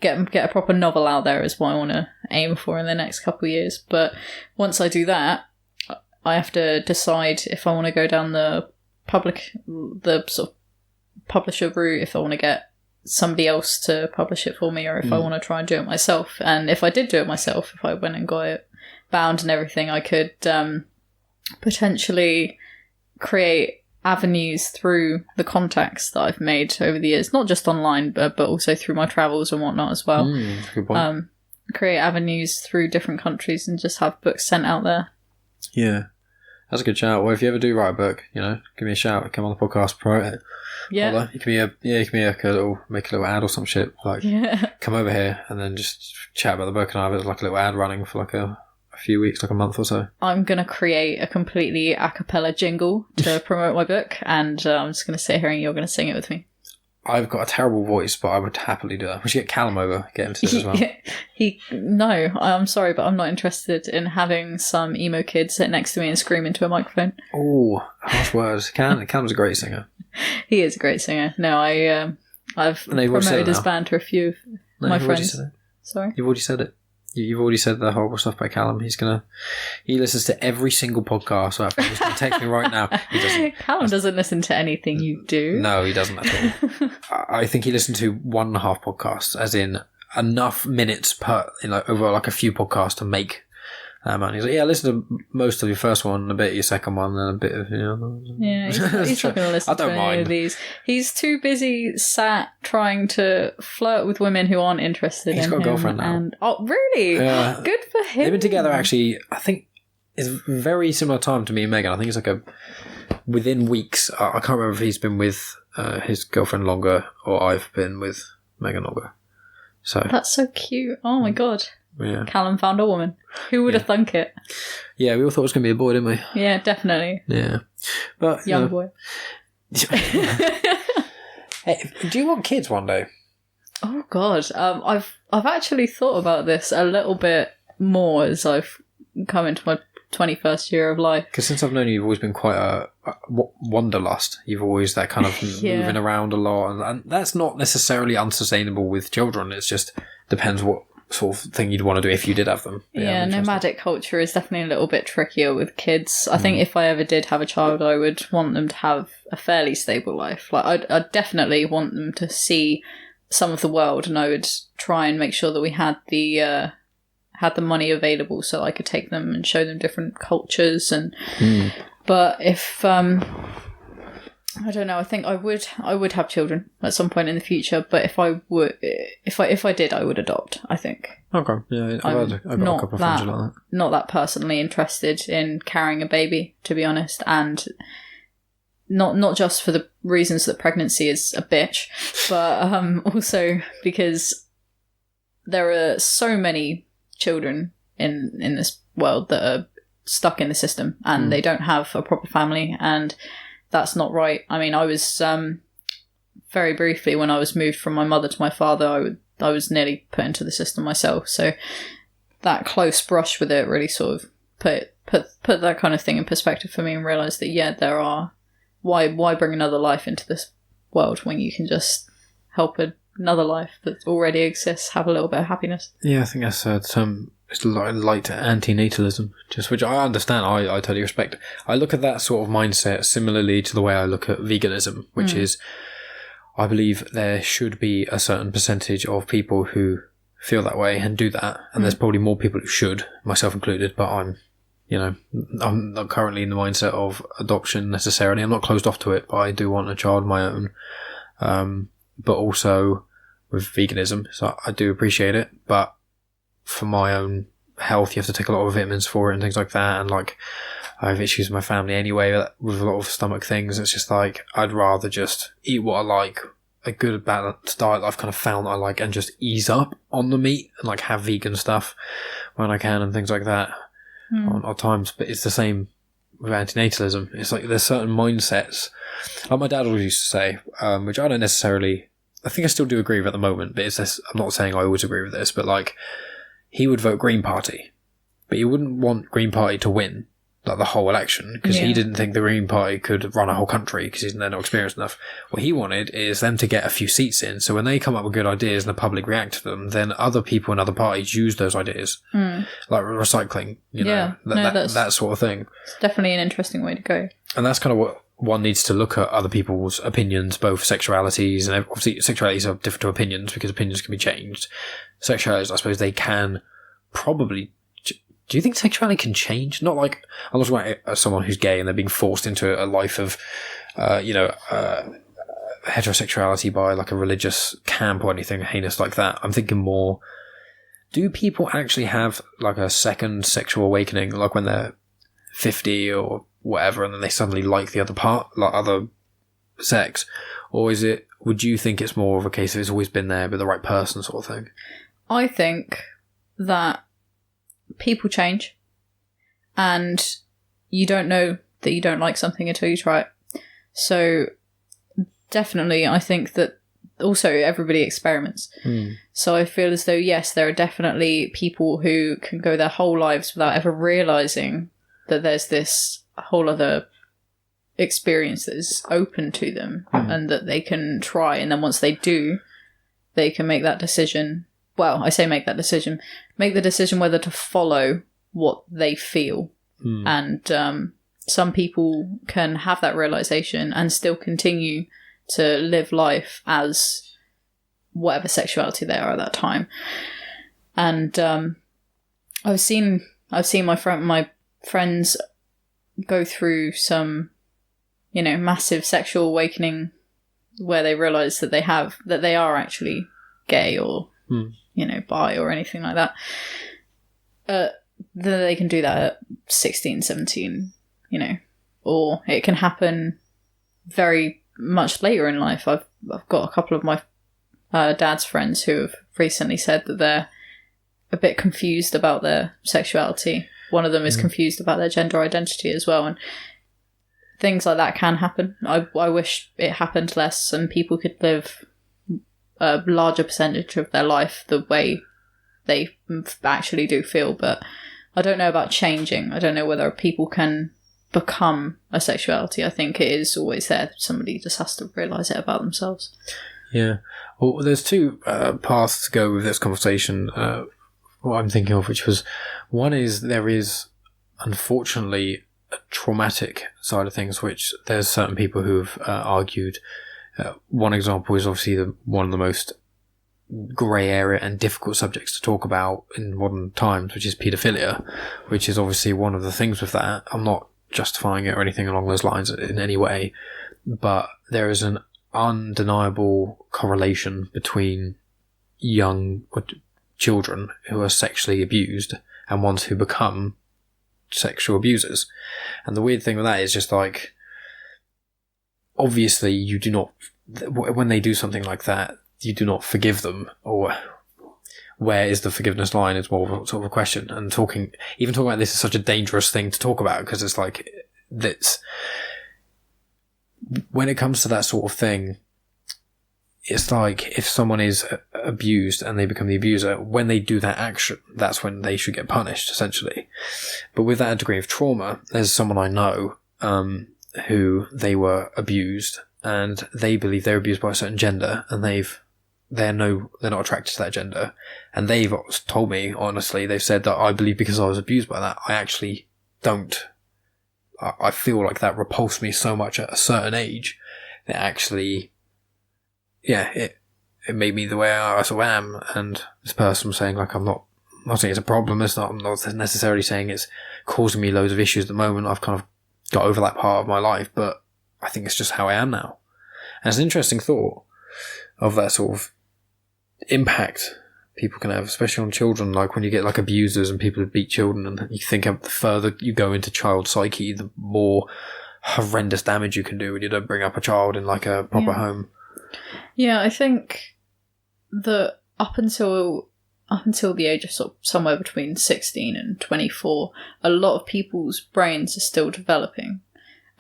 Speaker 4: get a proper novel out there is what I want to aim for in the next couple of years. But once I do that, I have to decide if I want to go down the sort of publisher route, if I want to get somebody else to publish it for me, or if I want to try and do it myself. And if I did do it myself, if I went and got it bound and everything, I could potentially create avenues through the contacts that I've made over the years, not just online, but also through my travels and whatnot as well.
Speaker 1: Good point.
Speaker 4: Create avenues through different countries and just have books sent out there.
Speaker 1: Yeah. That's a good shout. Well, if you ever do write a book, give me a shout. Come on the podcast, promote it.
Speaker 4: Yeah.
Speaker 1: You can make a little ad or some shit. Like, come over here and then just chat about the book, and I have like a little ad running for like a few weeks, like a month or so.
Speaker 4: I'm going to create a completely a cappella jingle to promote my book, and I'm just going to sit here and you're going to sing it with me.
Speaker 1: I've got a terrible voice, but I would happily do that. We should get Callum over, get him to do it as well.
Speaker 4: No, I'm sorry, but I'm not interested in having some emo kid sit next to me and scream into a microphone.
Speaker 1: Oh, harsh words. Callum's a great singer.
Speaker 4: He is a great singer. No, I've promoted his band to a few of my friends. Sorry?
Speaker 1: You've already said it. You've already said the horrible stuff by Callum. He listens to every single podcast. So he's going to text me right now. He doesn't.
Speaker 4: Callum doesn't listen to anything you do.
Speaker 1: No, he doesn't at all. I think he listened to 1.5 podcasts, as in enough minutes per, over like a few podcasts to make money. He's like, I listened to most of your first one, a bit of your second one, and a bit of,
Speaker 4: Yeah, he's not going to listen to any of these. He's too busy sat trying to flirt with women who aren't interested in him.
Speaker 1: He's got a girlfriend now.
Speaker 4: And, oh, really?
Speaker 1: Yeah.
Speaker 4: Good for him.
Speaker 1: They've been together, actually, I think it's very similar time to me and Megan. I think it's like within weeks. I can't remember if he's been with his girlfriend longer or I've been with Megan longer. So
Speaker 4: that's so cute. Oh my god.
Speaker 1: Yeah.
Speaker 4: Callum found a woman. Who would have thunk it?
Speaker 1: Yeah, we all thought it was going to be a boy, didn't we?
Speaker 4: Yeah, definitely.
Speaker 1: Yeah. But
Speaker 4: young boy.
Speaker 1: Hey, do you want kids one day?
Speaker 4: Oh god. I've actually thought about this a little bit more as I've come into my 21st year of life.
Speaker 1: Because since I've known you, you've always been quite a wanderlust. You've always that kind of moving around a lot, and that's not necessarily unsustainable with children. It just depends what sort of thing you'd want to do if you did have them.
Speaker 4: Yeah, nomadic culture is definitely a little bit trickier with kids. I think if I ever did have a child, I would want them to have a fairly stable life. Like I'd definitely want them to see some of the world, and I would try and make sure that we had the money available so I could take them and show them different cultures. And but if I don't know, I think I would have children at some point in the future, but if I did, I would adopt, I think.
Speaker 1: Okay. Yeah, I've got a couple of friends like that.
Speaker 4: Not that personally interested in carrying a baby, to be honest, and not just for the reasons that pregnancy is a bitch, but also because there are so many children in this world that are stuck in the system and they don't have a proper family, and that's not right. I mean, I was very briefly, when I was moved from my mother to my father, I was nearly put into the system myself. So that close brush with it really sort of put that kind of thing in perspective for me, and realise that, yeah, there are... Why bring another life into this world when you can just help another life that already exists have a little bit of happiness?
Speaker 1: Yeah, I think that's it's light antinatalism, just which I understand. I totally respect. I look at that sort of mindset similarly to the way I look at veganism, which is, I believe there should be a certain percentage of people who feel that way and do that, and there's probably more people who should, myself included, but I'm not currently in the mindset of adoption necessarily. I'm not closed off to it, but I do want a child of my own. But also with veganism, so I do appreciate it, but for my own health, you have to take a lot of vitamins for it and things like that, and like, I have issues with my family anyway with a lot of stomach things. It's just like, I'd rather just eat what I like, a good balanced diet I've kind of found I like, and just ease up on the meat and like have vegan stuff when I can and things like that on odd times. But it's the same with antinatalism. It's like there's certain mindsets, like my dad always used to say, which I don't necessarily, I think I still do agree with at the moment, but it's this, I'm not saying I always agree with this, but like, he would vote Green Party, but he wouldn't want Green Party to win like the whole election, because he didn't think the Green Party could run a whole country because they're not experienced enough. What he wanted is them to get a few seats in, so when they come up with good ideas and the public react to them, then other people in other parties use those ideas, like recycling, that sort of thing.
Speaker 4: It's definitely an interesting way to go.
Speaker 1: And that's kind of what one needs to look at other people's opinions, both sexualities, and obviously sexualities are different to opinions because opinions can be changed. Sexualities, I suppose they can probably... Do you think sexuality can change? Not like, I'm not talking about someone who's gay and they're being forced into a life of, heterosexuality by like a religious camp or anything heinous like that. I'm thinking more, do people actually have like a second sexual awakening, like when they're 50 or whatever, and then they suddenly like the other part, like other sex? Or is it, would you think it's more of a case of it's always been there but the right person sort of thing?
Speaker 4: I think that people change, and you don't know that you don't like something until you try it. So definitely, I think that also everybody experiments. So I feel as though, yes, there are definitely people who can go their whole lives without ever realising that there's this whole other experience that is open to them and that they can try, and then once they do, they can make that decision. Well, I say make that decision. Make the decision whether to follow what they feel. And some people can have that realisation and still continue to live life as whatever sexuality they are at that time. And I've seen my friends go through some, massive sexual awakening where they realise that they are actually gay or bi or anything like that. Then they can do that at 16, 17, or it can happen very much later in life. I've got a couple of my dad's friends who have recently said that they're a bit confused about their sexuality. One of them is confused about their gender identity as well, and things like that can happen. I wish it happened less and people could live a larger percentage of their life the way they actually do feel, but I don't know about changing. I don't know whether people can become a sexuality. I think it is always there. Somebody just has to realise it about themselves.
Speaker 1: Yeah. Well, there's two paths to go with this conversation, what I'm thinking of, which was, one is there is, unfortunately, a traumatic side of things, which there's certain people who've argued. One example is obviously one of the most grey area and difficult subjects to talk about in modern times, which is paedophilia, which is obviously one of the things with that. I'm not justifying it or anything along those lines in any way, but there is an undeniable correlation between young children who are sexually abused and ones who become sexual abusers. And the weird thing with that is just like, obviously you do not, when they do something like that, you do not forgive them, or where is the forgiveness line is more of a sort of a question. And talking about this is such a dangerous thing to talk about, because it's like, that's, when it comes to that sort of thing, it's like if someone is abused and they become the abuser, when they do that action, that's when they should get punished, essentially. But with that degree of trauma, there's someone I know who they were abused, and they believe they're abused by a certain gender, and they're not attracted to that gender, and they've told me honestly, they've said that I believe because I was abused by that, I actually don't. I feel like that repulsed me so much at a certain age that actually, it made me the way I sort of am. And this person was saying, like, I'm not saying it's a problem. I'm not necessarily saying it's causing me loads of issues at the moment. I've kind of got over that part of my life, but I think it's just how I am now. And it's an interesting thought of that sort of impact people can have, especially on children. Like when you get like abusers and people who beat children, and you think the further you go into child psyche, the more horrendous damage you can do when you don't bring up a child in like a proper home.
Speaker 4: Yeah, I think that up until the age of sort of somewhere between 16 and 24, a lot of people's brains are still developing,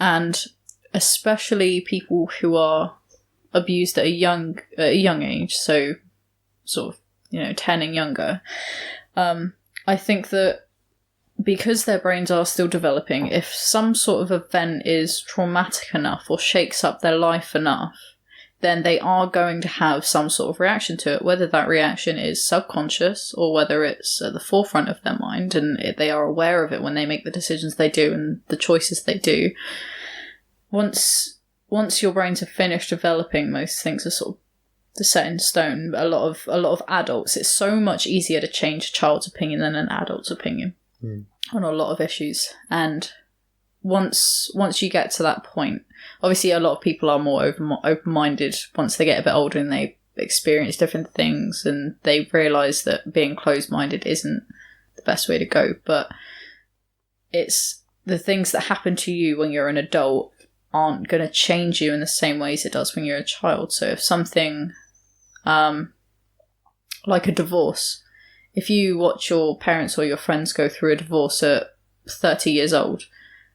Speaker 4: and especially people who are abused at a young age, so sort of 10 and younger. I think that because their brains are still developing, if some sort of event is traumatic enough or shakes up their life enough, then they are going to have some sort of reaction to it, whether that reaction is subconscious or whether it's at the forefront of their mind and they are aware of it when they make the decisions they do and the choices they do. Once your brains have finished developing, most things are sort of set in stone. A lot of adults, it's so much easier to change a child's opinion than an adult's opinion on a lot of issues. And once you get to that point, obviously a lot of people are more open-minded once they get a bit older and they experience different things and they realise that being closed-minded isn't the best way to go. But it's the things that happen to you when you're an adult aren't going to change you in the same ways it does when you're a child. So if something like a divorce, if you watch your parents or your friends go through a divorce at 30 years old,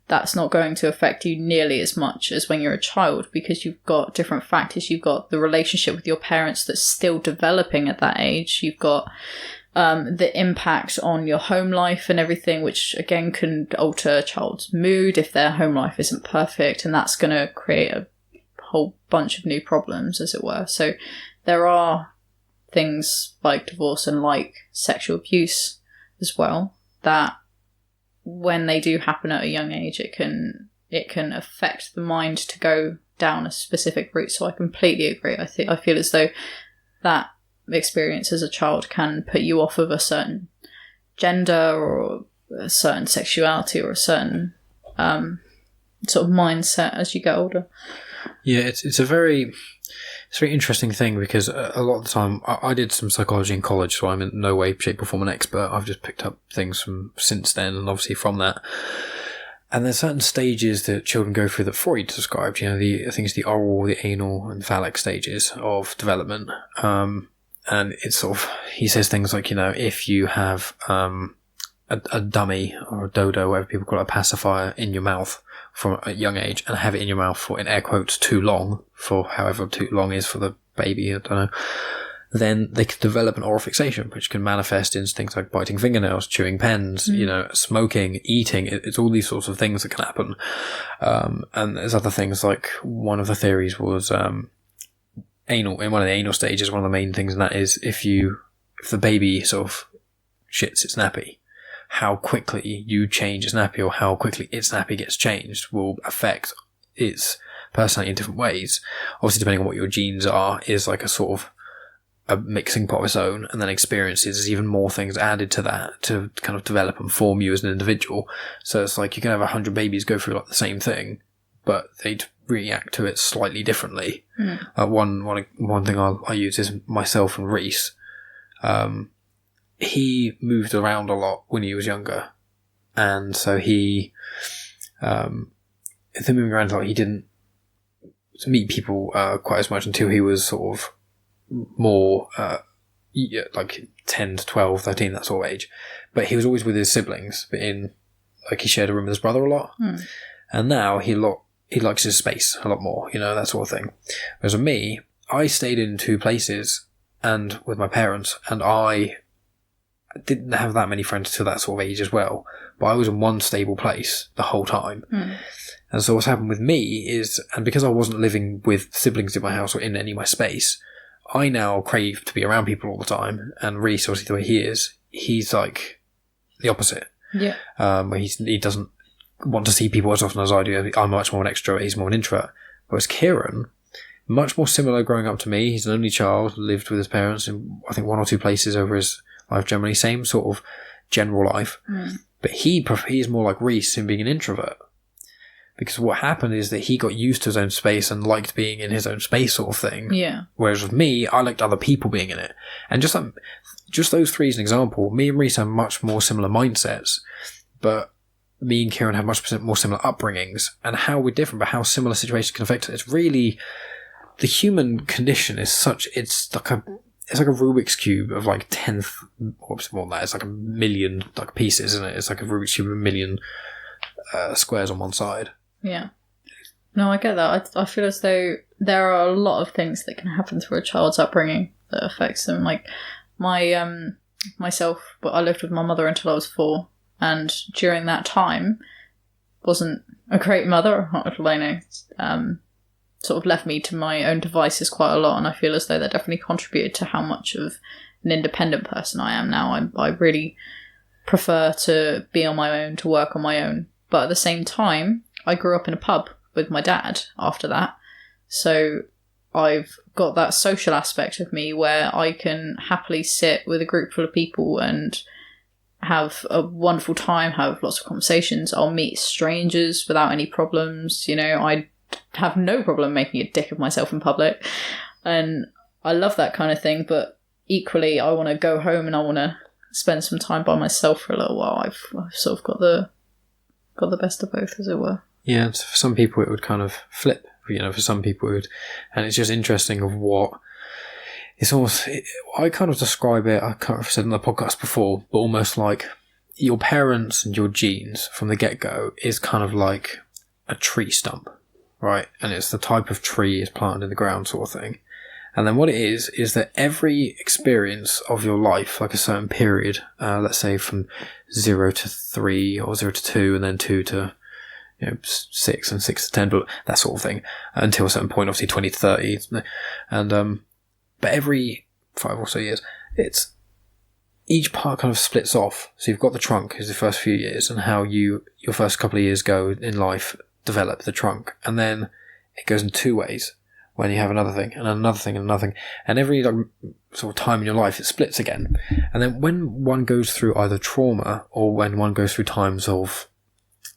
Speaker 4: that's not going to affect you nearly as much as when you're a child, because you've got different factors. You've got the relationship with your parents that's still developing at that age. You've got the impact on your home life and everything, which again can alter a child's mood if their home life isn't perfect, and that's going to create a whole bunch of new problems, as it were. So there are things like divorce and like sexual abuse as well that when they do happen at a young age, it can affect the mind to go down a specific route. So I completely agree. I feel as though that experience as a child can put you off of a certain gender or a certain sexuality or a certain sort of mindset as you get older.
Speaker 1: Yeah, it's a very interesting thing, because a lot of the time I did some psychology in college, so I'm in no way, shape or form an expert. I've just picked up things from since then and obviously from that. And there's certain stages that children go through that Freud described, I think it's the oral, the anal and phallic stages of development. And it's sort of, he says things like, if you have a dummy or a dodo, whatever people call it, a pacifier in your mouth from a young age, and have it in your mouth for, in air quotes, too long, for however too long is for the baby, I don't know, then they could develop an oral fixation, which can manifest in things like biting fingernails, chewing pens, smoking, eating. It's all these sorts of things that can happen. And there's other things, like one of the theories was anal. In one of the anal stages, one of the main things, and that is if the baby sort of shits its nappy, how quickly you change its nappy or how quickly its nappy gets changed will affect its personality in different ways. Obviously, depending on what your genes are, is like a sort of a mixing pot of its own, and then experiences, there's even more things added to that to kind of develop and form you as an individual. So it's like you can have 100 babies go through like the same thing, but they'd react to it slightly differently. One thing I use is myself and Reese. He moved around a lot when he was younger, and so he moving around a lot, he didn't meet people quite as much until he was sort of more like 10 to 12, 13, that sort of age. But he was always with his siblings, but he shared a room with his brother a lot. And now he likes his space a lot more, that sort of thing. Whereas with me, I stayed in 2 places and with my parents, and I didn't have that many friends till that sort of age as well, but I was in one stable place the whole time. And so what's happened with me is, and because I wasn't living with siblings in my house or in any of my space, I now crave to be around people all the time. And Reese, obviously the way he is, he's like the opposite.
Speaker 4: Yeah.
Speaker 1: Where he doesn't want to see people as often as I do. I'm much more an extrovert, he's more an introvert. Whereas Kieran, much more similar growing up to me. He's an only child, lived with his parents in, I think, 1 or 2 places over his life generally. Same sort of general life. But he's more like Reese in being an introvert. Because what happened is that he got used to his own space and liked being in his own space sort of thing.
Speaker 4: Yeah.
Speaker 1: Whereas with me, I liked other people being in it. And just those 3 as an example, me and Reese have much more similar mindsets. But me and Kieran have much more similar upbringings. And how we're different, but how similar situations can affect us. It's really... The human condition is such... It's like a Rubik's Cube of like 10th... Whoops, more than that. It's like a million like pieces, isn't it? It's like a Rubik's Cube of a million squares on one side.
Speaker 4: Yeah. No, I get that. I feel as though there are a lot of things that can happen through a child's upbringing that affects them. Like myself, but I lived with my mother until I was 4, and during that time, wasn't a great mother. Sort of left me to my own devices quite a lot, and I feel as though that definitely contributed to how much of an independent person I am now. I really prefer to be on my own, to work on my own, but at the same time, I grew up in a pub with my dad after that. So I've got that social aspect of me where I can happily sit with a group full of people and have a wonderful time, have lots of conversations. I'll meet strangers without any problems. I have no problem making a dick of myself in public. And I love that kind of thing. But equally, I want to go home and I want to spend some time by myself for a little while. I've sort of got the best of both, as it were.
Speaker 1: Yeah, for some people it would kind of flip, for some people it would, and it's just interesting of what, it's almost, I kind of describe it, I can't remember if I said in the podcast before, but almost like your parents and your genes from the get-go is kind of like a tree stump, right? And it's the type of tree is planted in the ground sort of thing. And then what it is that every experience of your life, like a certain period, let's say from 0 to 3 or 0 to 2 and then 2 to 6 and 6 to 10, but that sort of thing, until a certain point, obviously 20 to 30. And, but every 5 or so years, it's each part kind of splits off. So you've got the trunk is the first few years and how your first couple of years go in life, develop the trunk. And then it goes in 2 ways when you have another thing and another thing and another thing. And every sort of time in your life, it splits again. And then when one goes through either trauma or when one goes through times of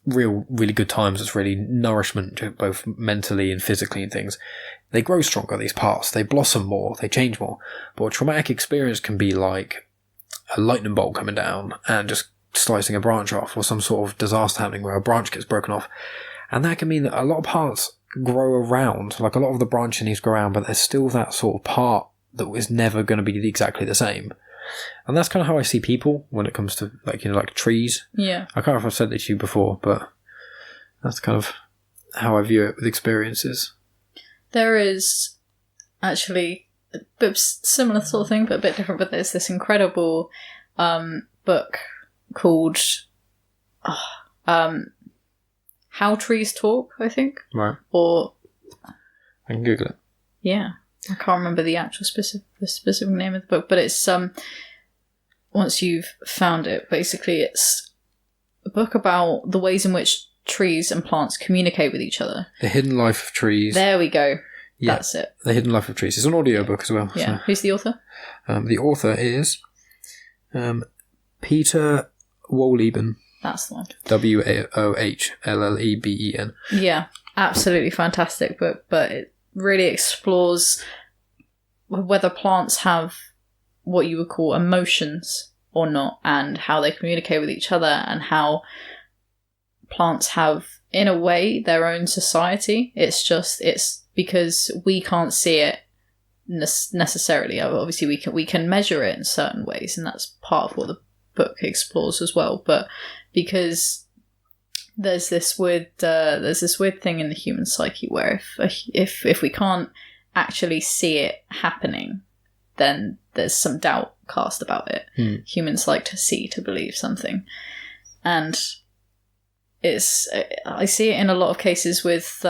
Speaker 1: really good times, it's really nourishment, both mentally and physically and things, they grow stronger, these parts. They blossom more, they change more. But a traumatic experience can be like a lightning bolt coming down and just slicing a branch off, or some sort of disaster happening where a branch gets broken off. And that can mean that a lot of parts grow around, like a lot of the branching needs to grow around, but there's still that sort of part that is never going to be exactly the same. And that's kind of how I see people when it comes to like trees.
Speaker 4: Yeah.
Speaker 1: I can't remember if I've said it to you before, but that's kind of how I view it with experiences.
Speaker 4: There is actually a bit similar sort of thing, but a bit different. But there's this incredible book called How Trees Talk, I think.
Speaker 1: Right.
Speaker 4: Or
Speaker 1: I can Google it.
Speaker 4: Yeah. I can't remember the actual specific name of the book, but it's once you've found it, basically it's a book about the ways in which trees and plants communicate with each other.
Speaker 1: The Hidden Life of Trees.
Speaker 4: There we go.
Speaker 1: Yeah,
Speaker 4: that's it.
Speaker 1: The Hidden Life of Trees. It's an audio book as well.
Speaker 4: Yeah.
Speaker 1: So.
Speaker 4: Who's the author?
Speaker 1: The author is Peter Wohleben.
Speaker 4: That's the one.
Speaker 1: Wohleben.
Speaker 4: Yeah, absolutely fantastic book, but it really explores whether plants have what you would call emotions or not, and how they communicate with each other, and how plants have, in a way, their own society. It's because we can't see it necessarily. Obviously, we can measure it in certain ways, and that's part of what the book explores as well. But because there's this weird thing in the human psyche where if we can't actually see it happening, then there's some doubt cast about it. Humans like to see to believe something. And I see it in a lot of cases with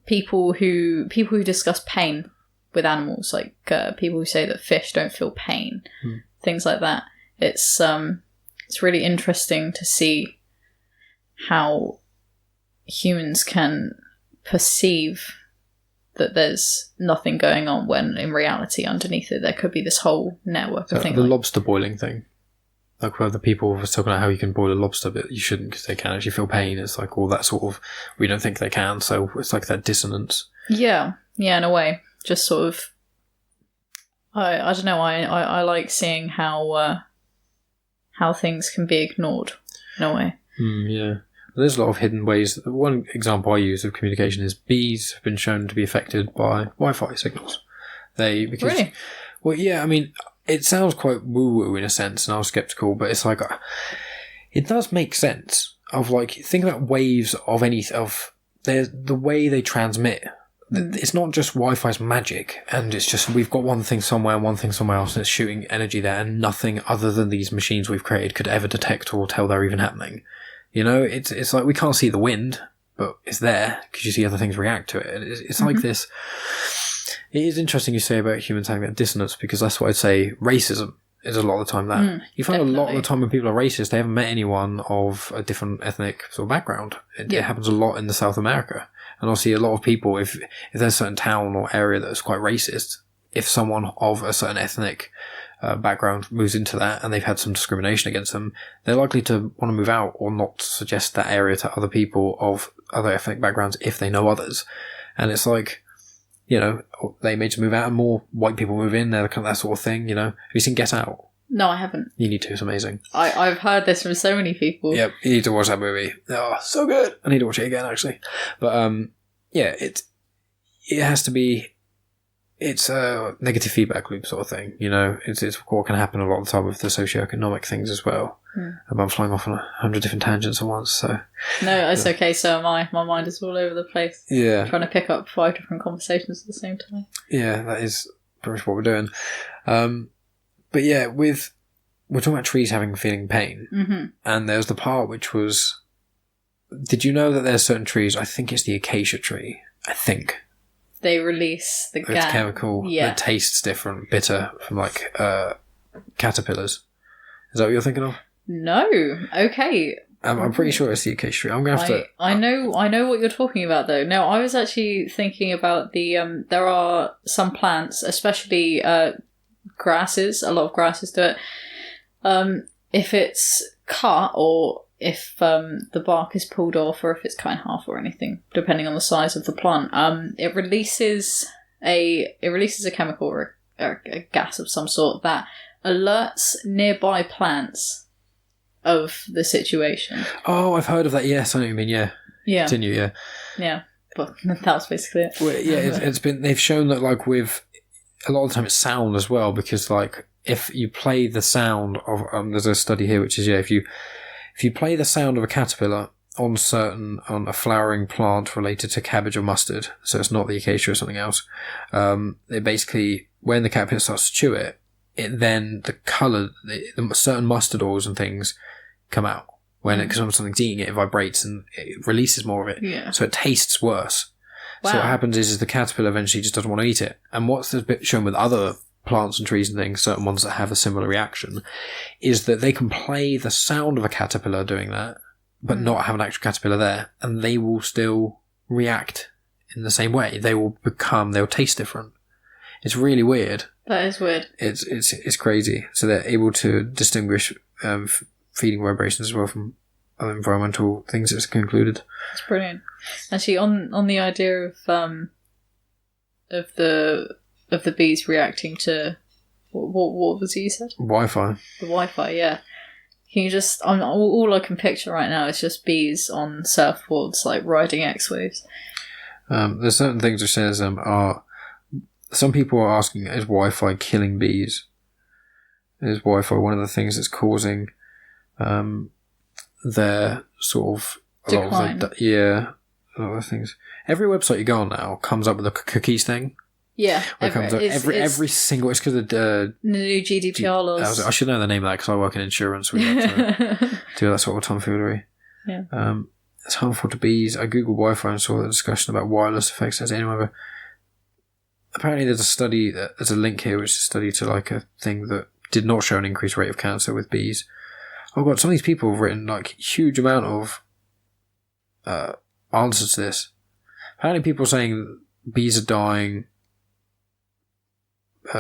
Speaker 4: people who discuss pain with animals, like people who say that fish don't feel pain, things like that. It's really interesting to see how humans can perceive that there's nothing going on when in reality underneath it there could be this whole network of things.
Speaker 1: The lobster boiling thing. Like where the people was talking about how you can boil a lobster, but you shouldn't because they can actually feel pain. It's like all that sort of, we don't think they can, so it's like that dissonance.
Speaker 4: Yeah, in a way. Just sort of, I don't know, I like seeing how things can be ignored, in a way.
Speaker 1: Yeah. There's a lot of hidden ways. One example I use of communication is bees have been shown to be affected by Wi-Fi signals.
Speaker 4: Really?
Speaker 1: Well, yeah, I mean, it sounds quite woo-woo in a sense, and I was sceptical, but it's like, it does make sense. Of like, think about waves of the way they transmit. It's not just Wi-Fi's magic, and it's just we've got one thing somewhere and one thing somewhere else, and it's shooting energy there, and nothing other than these machines we've created could ever detect or tell they're even happening. You know, it's like we can't see the wind, but it's there because you see other things react to it. And it's like this. It is interesting you say about humans having that dissonance, because that's what I'd say racism is a lot of the time that. You find definitely. A lot of the time when people are racist, they haven't met anyone of a different ethnic sort of background. It happens a lot in the South America. And I'll see a lot of people, if there's a certain town or area that's quite racist, if someone of a certain ethnic background moves into that and they've had some discrimination against them, they're likely to want to move out or not suggest that area to other people of other ethnic backgrounds if they know others. And it's like, you know, they may just move out and more white people move in, they're kind of that sort of thing, you know. Have you seen Get Out?
Speaker 4: No, I haven't.
Speaker 1: You need to, it's amazing.
Speaker 4: I've heard this from so many people.
Speaker 1: Yep, you need to watch that movie. Oh, so good. I need to watch it again, actually. But, yeah, it has to be, it's a negative feedback loop sort of thing, you know. It's what can happen a lot of the time with the socioeconomic things as well. I'm flying off on 100 different tangents at once, so.
Speaker 4: No, it's okay, so am I. My mind is all over the place.
Speaker 1: Yeah.
Speaker 4: Trying to pick up 5 different conversations at the same time.
Speaker 1: Yeah, that is pretty much what we're doing. But yeah, we're talking about trees feeling pain, and there's the part which was, did you know that there's certain trees, I think it's the acacia tree, I think.
Speaker 4: They release the gas.
Speaker 1: It's chemical that tastes different, bitter, from like caterpillars. Is that what you're thinking of?
Speaker 4: No. Okay.
Speaker 1: I'm pretty sure it's the acacia tree. I'm going to have to...
Speaker 4: I know what you're talking about, though. No, I was actually thinking about the... there are some plants, especially grasses, a lot of grasses do it. If it's cut or if the bark is pulled off or if it's cut in half or anything, depending on the size of the plant, it releases a chemical or a gas of some sort that alerts nearby plants of the situation.
Speaker 1: Oh, I've heard of that. Yes, I know what you mean. Yeah.
Speaker 4: Yeah.
Speaker 1: Continue. Yeah.
Speaker 4: Yeah, but that was basically it.
Speaker 1: Well, yeah, it's been. They've shown that like with a lot of the time it's sound as well, because like if you play the sound of there's a study here which is if you play the sound of a caterpillar on a flowering plant related to cabbage or mustard, so it's not the acacia or something else, it basically, when the caterpillar starts to chew it then the colour, the certain mustard oils and things come out. Because when something's eating it, it vibrates and it releases more of it.
Speaker 4: Yeah.
Speaker 1: So it tastes worse.
Speaker 4: Wow.
Speaker 1: So what happens is the caterpillar eventually just doesn't want to eat it. And what's been shown with other plants and trees and things, certain ones that have a similar reaction, is that they can play the sound of a caterpillar doing that, but not have an actual caterpillar there, and they will still react in the same way. They'll taste different. It's really weird.
Speaker 4: That is weird.
Speaker 1: It's crazy. So they're able to distinguish feeding vibrations as well from other environmental things that's concluded.
Speaker 4: It's brilliant. Actually, on the idea of the bees reacting to what was it you said?
Speaker 1: Wi-Fi.
Speaker 4: The Wi-Fi, yeah. Can you just? All I can picture right now is just bees on surfboards, like riding X-waves.
Speaker 1: There's certain things which says some people are asking, is Wi-Fi killing bees? Is Wi-Fi one of the things that's causing their sort of
Speaker 4: decline?
Speaker 1: A lot of the things. Every website you go on now comes up with a cookies thing.
Speaker 4: Yeah,
Speaker 1: When it comes to every single, it's because of the
Speaker 4: new GDPR laws.
Speaker 1: I should know the name of that because I work in insurance. We have to do that sort of tomfoolery.
Speaker 4: Yeah.
Speaker 1: It's harmful to bees. I googled Wi-Fi and saw the discussion about wireless effects. Has anyone ever? Apparently, there's a study. There's a link here, which is a study to like a thing that did not show an increased rate of cancer with bees. Oh god, some of these people have written like huge amount of answers to this. Apparently, people are saying bees are dying.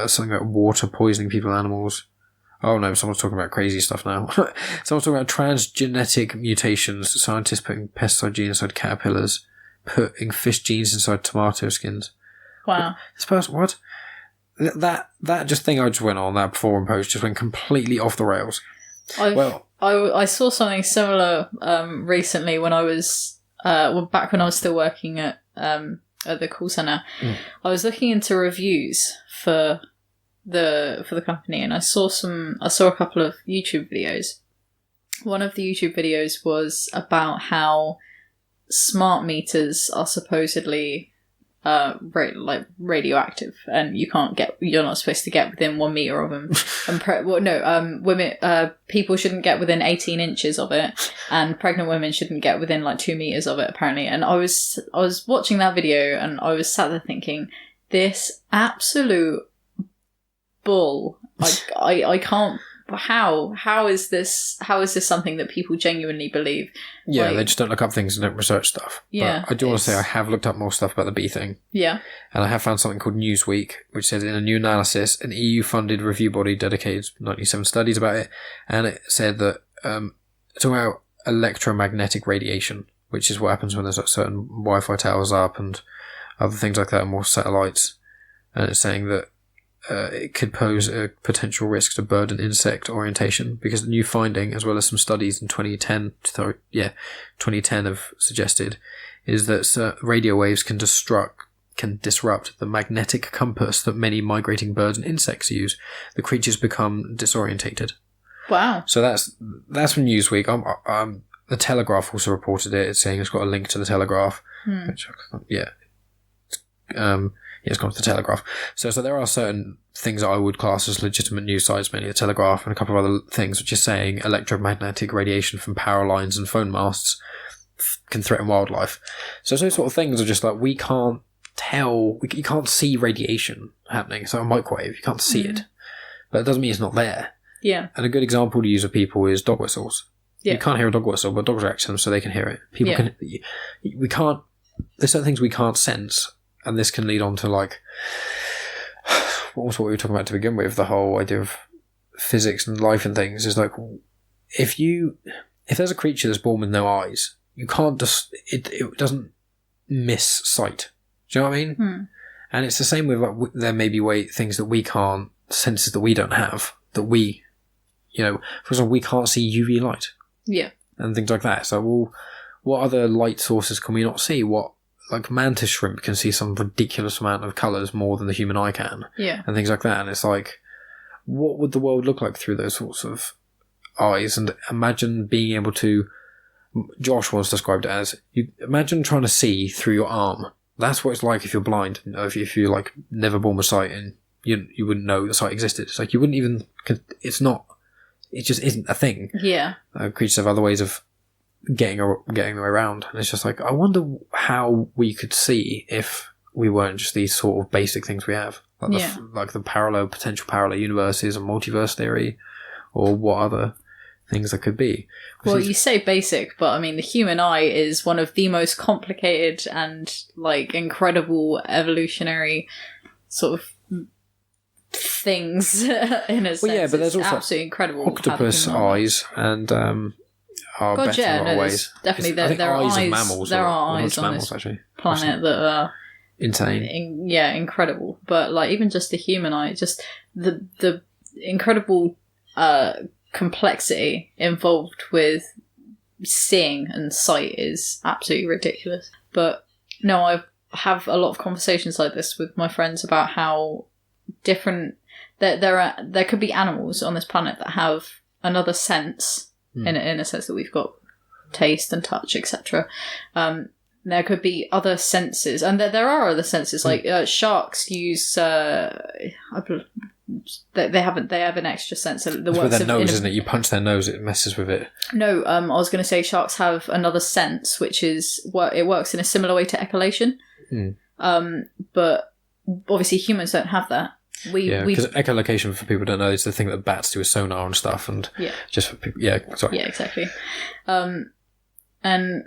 Speaker 1: Something about water poisoning people and animals. Oh no, someone's talking about crazy stuff now. Someone's talking about transgenetic mutations. Scientists putting pesticide genes inside caterpillars, putting fish genes inside tomato skins.
Speaker 4: Wow.
Speaker 1: This person, what? That just thing I just went on, that forum post just went completely off the rails.
Speaker 4: I saw something similar recently when I was back when I was still working at the call center. I was looking into reviews for the company, and I saw a couple of YouTube videos. One of the YouTube videos was about how smart meters are supposedly radioactive, and you're not supposed to get within 1 meter of them. And people shouldn't get within 18 inches of it, and pregnant women shouldn't get within like 2 meters of it, apparently. And I was watching that video, and I was sat there thinking, this absolute bull. I can't. How is this something that people genuinely believe?
Speaker 1: Yeah,
Speaker 4: like,
Speaker 1: they just don't look up things and don't research stuff.
Speaker 4: Yeah,
Speaker 1: but I do want to say I have looked up more stuff about the bee thing.
Speaker 4: Yeah. And
Speaker 1: I have found something called Newsweek, which says in a new analysis, an EU-funded review body dedicated 97 studies about it, and it said that it's about electromagnetic radiation, which is what happens when there's like certain Wi-Fi towers up and other things like that, and more satellites. And it's saying that it could pose a potential risk to bird and insect orientation, because the new finding, as well as some studies in 2010 have suggested, is that radio waves can disrupt the magnetic compass that many migrating birds and insects use. The creatures become disorientated. Wow. So that's from Newsweek. The Telegraph also reported it. It's saying it's got a link to the Telegraph. Which, it's gone to the Telegraph. So there are certain things that I would class as legitimate news sites, mainly the Telegraph and a couple of other things, which is saying electromagnetic radiation from power lines and phone masts can threaten wildlife. So those sort of things are just like, we can't tell, you can't see radiation happening. So a microwave, you can't see it. But it doesn't mean it's not there. Yeah. And a good example to use of people is dog whistles. Yeah. You can't hear a dog whistle, but dogs react to them so they can hear it. People can, we can't, there's certain things we can't sense. And this can lead on to like, what was what we were talking about to begin with, the whole idea of physics and life and things, is like, if there's a creature that's born with no eyes, you can't just, it doesn't miss sight. Do you know what I mean? And it's the same with like, there may be things that we can't, senses that we don't have, that we, for example, we can't see UV light. Yeah. And things like that. So, well, what other light sources can we not see? Like mantis shrimp can see some ridiculous amount of colours more than the human eye can. Yeah. And things like that. And it's like, what would the world look like through those sorts of eyes? And imagine being able to, Josh once described it as, you imagine trying to see through your arm. That's what it's like if you're blind. If you're like never born with sight and you wouldn't know the sight existed. It's like you wouldn't even, it just isn't a thing. Yeah. Creatures have other ways of getting them around, and it's just like, I wonder how we could see if we weren't just these sort of basic things we have, like the potential parallel universes and multiverse theory, or what other things there could be.
Speaker 4: Well, you say basic, but I mean the human eye is one of the most complicated and like incredible evolutionary sort of things in a sense. Well, yeah, but there's also absolutely incredible
Speaker 1: octopus eyes and are
Speaker 4: God,
Speaker 1: better in a lot of ways.
Speaker 4: Definitely, there are eyes of mammals. There are eyes on this planet that are
Speaker 1: insane.
Speaker 4: Incredible. But like even just the human eye, just the incredible complexity involved with seeing and sight is absolutely ridiculous. But no, I have a lot of conversations like this with my friends about how different there could be animals on this planet that have another sense. In a sense that we've got taste and touch, etc. there could be other senses, and there are other senses. Like sharks use. They have an extra sense. The
Speaker 1: It's with their nose, isn't it? You punch their nose, it messes with it.
Speaker 4: No, I was going to say sharks have another sense, which is it works in a similar way to echolation. But obviously humans don't have that.
Speaker 1: Because echolocation, for people who don't know, is the thing that bats do with sonar and stuff, and just for people, sorry.
Speaker 4: Yeah, exactly. And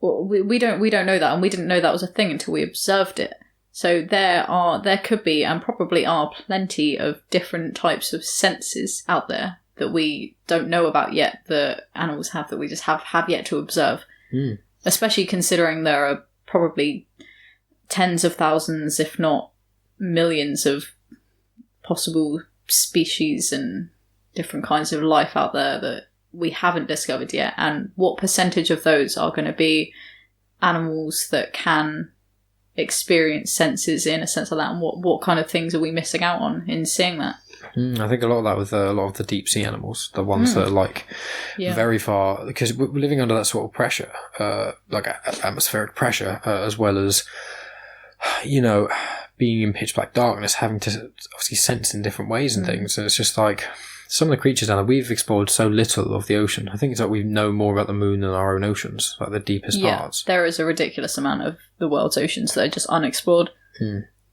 Speaker 4: we don't know that, and we didn't know that was a thing until we observed it. So there could be, and probably are, plenty of different types of senses out there that we don't know about yet, that animals have, that we just have yet to observe. Especially considering there are probably tens of thousands, if not millions, of possible species and different kinds of life out there that we haven't discovered yet. And what percentage of those are going to be animals that can experience senses in a sense like that, and what kind of things are we missing out on in seeing that?
Speaker 1: I think a lot of that with a lot of the deep sea animals, the ones that are like very far, because we're living under that sort of pressure, like atmospheric pressure, as well as, being in pitch black darkness, having to obviously sense in different ways and things. And it's just like some of the creatures down there, we've explored so little of the ocean. I think it's like we know more about the moon than our own oceans, like the deepest parts.
Speaker 4: There is a ridiculous amount of the world's oceans that are just unexplored.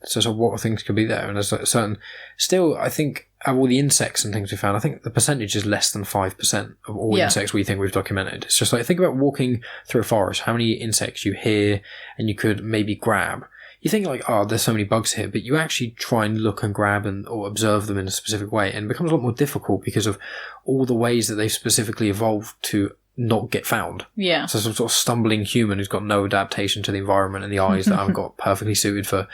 Speaker 1: So what things could be there? And there's like certain... Still, I think, of all the insects and things we found, I think the percentage is less than 5% of all insects we think we've documented. It's just like, think about walking through a forest, how many insects you hear and you could maybe grab. You think like, oh, there's so many bugs here, but you actually try and look and grab or observe them in a specific way, and it becomes a lot more difficult because of all the ways that they've specifically evolved to not get found.
Speaker 4: Yeah.
Speaker 1: So some sort of stumbling human who's got no adaptation to the environment and the eyes that haven't got perfectly suited for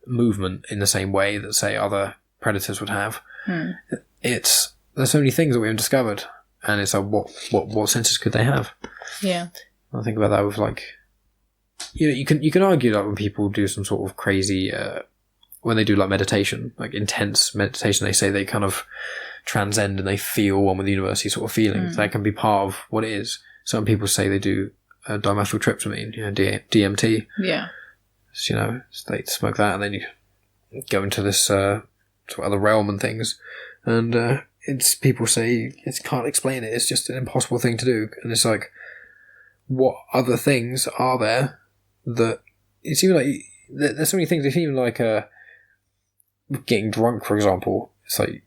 Speaker 1: movement in the same way that, say, other predators would have. There's so many things that we haven't discovered, and it's like, what senses could they have?
Speaker 4: Yeah.
Speaker 1: I think about that with like... you can argue that when people do some sort of crazy, when they do like meditation, like intense meditation, they say they kind of transcend and they feel one with the universe, these sort of feelings. That can be part of what it is. Some people say they do dimethyltryptamine, DMT.
Speaker 4: Yeah.
Speaker 1: So, they smoke that and then you go into this sort of other realm and things. And it's people say it can't explain it. It's just an impossible thing to do. And it's like, what other things are there that it's even like there's so many things. It's even like getting drunk, for example. It's like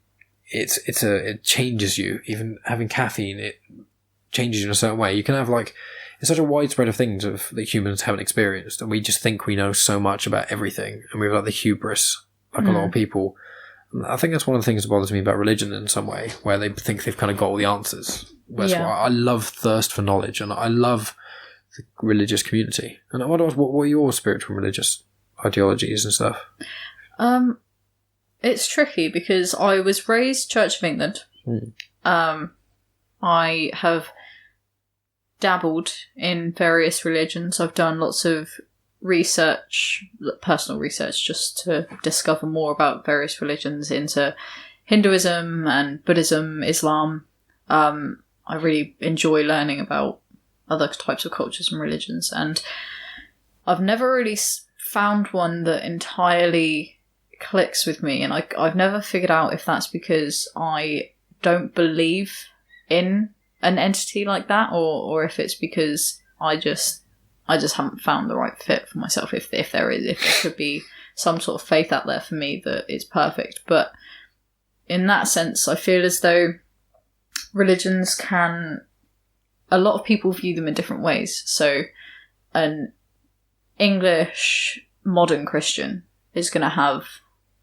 Speaker 1: it changes you. Even having caffeine, it changes you in a certain way. You can have like it's such a widespread of things that humans haven't experienced, and we just think we know so much about everything, and we have like the hubris, like a lot of people. And I think that's one of the things that bothers me about religion in some way, where they think they've kind of got all the answers. Whereas I love thirst for knowledge, and I love the religious community. And what are your spiritual and religious ideologies and stuff?
Speaker 4: It's tricky because I was raised Church of England. I have dabbled in various religions. I've done lots of research, personal research, just to discover more about various religions, into Hinduism and Buddhism, Islam. I really enjoy learning about other types of cultures and religions, and I've never really found one that entirely clicks with me, and I've never figured out if that's because I don't believe in an entity like that, or if it's because I just haven't found the right fit for myself. If there could be some sort of faith out there for me that is perfect, but in that sense, I feel as though religions a lot of people view them in different ways. So an English modern Christian is going to have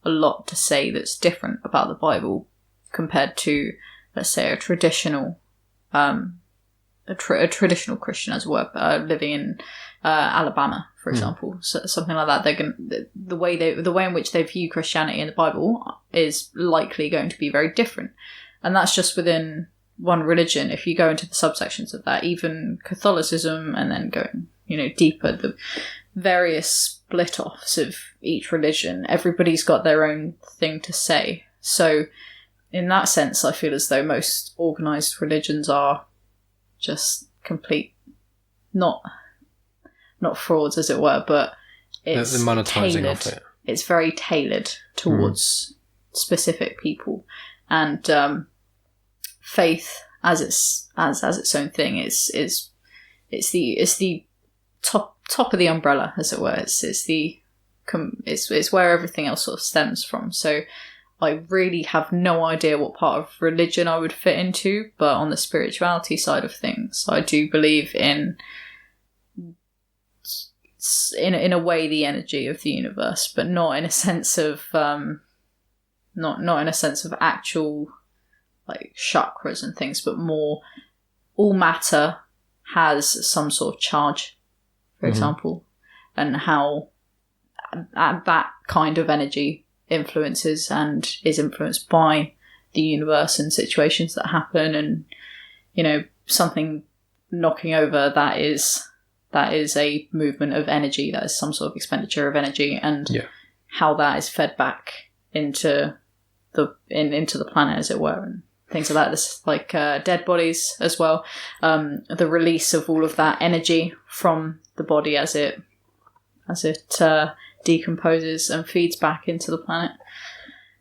Speaker 4: a lot to say that's different about the Bible compared to, let's say, a traditional traditional Christian, as it were, living in Alabama, for example. So, something like that. The way in which they view Christianity in the Bible is likely going to be very different, and that's just within one religion. If you go into the subsections of that, even Catholicism, and then going deeper, the various split-offs of each religion, everybody's got their own thing to say. So in that sense, I feel as though most organised religions are just complete, not not frauds as it were, but it's
Speaker 1: the monetizing
Speaker 4: tailored.
Speaker 1: of it.
Speaker 4: It's very tailored towards specific people, and faith as its own thing is the top of the umbrella, as it were. It's where everything else sort of stems from. So I really have no idea what part of religion I would fit into, but on the spirituality side of things, I do believe in a way the energy of the universe, but not in a sense of not in a sense of actual like chakras and things, but more all matter has some sort of charge, for example, and how that kind of energy influences and is influenced by the universe and situations that happen, and something knocking over, that is a movement of energy, that is some sort of expenditure of energy, and how that is fed back into the planet, as it were, and things like that. This like dead bodies as well, the release of all of that energy from the body as it decomposes and feeds back into the planet,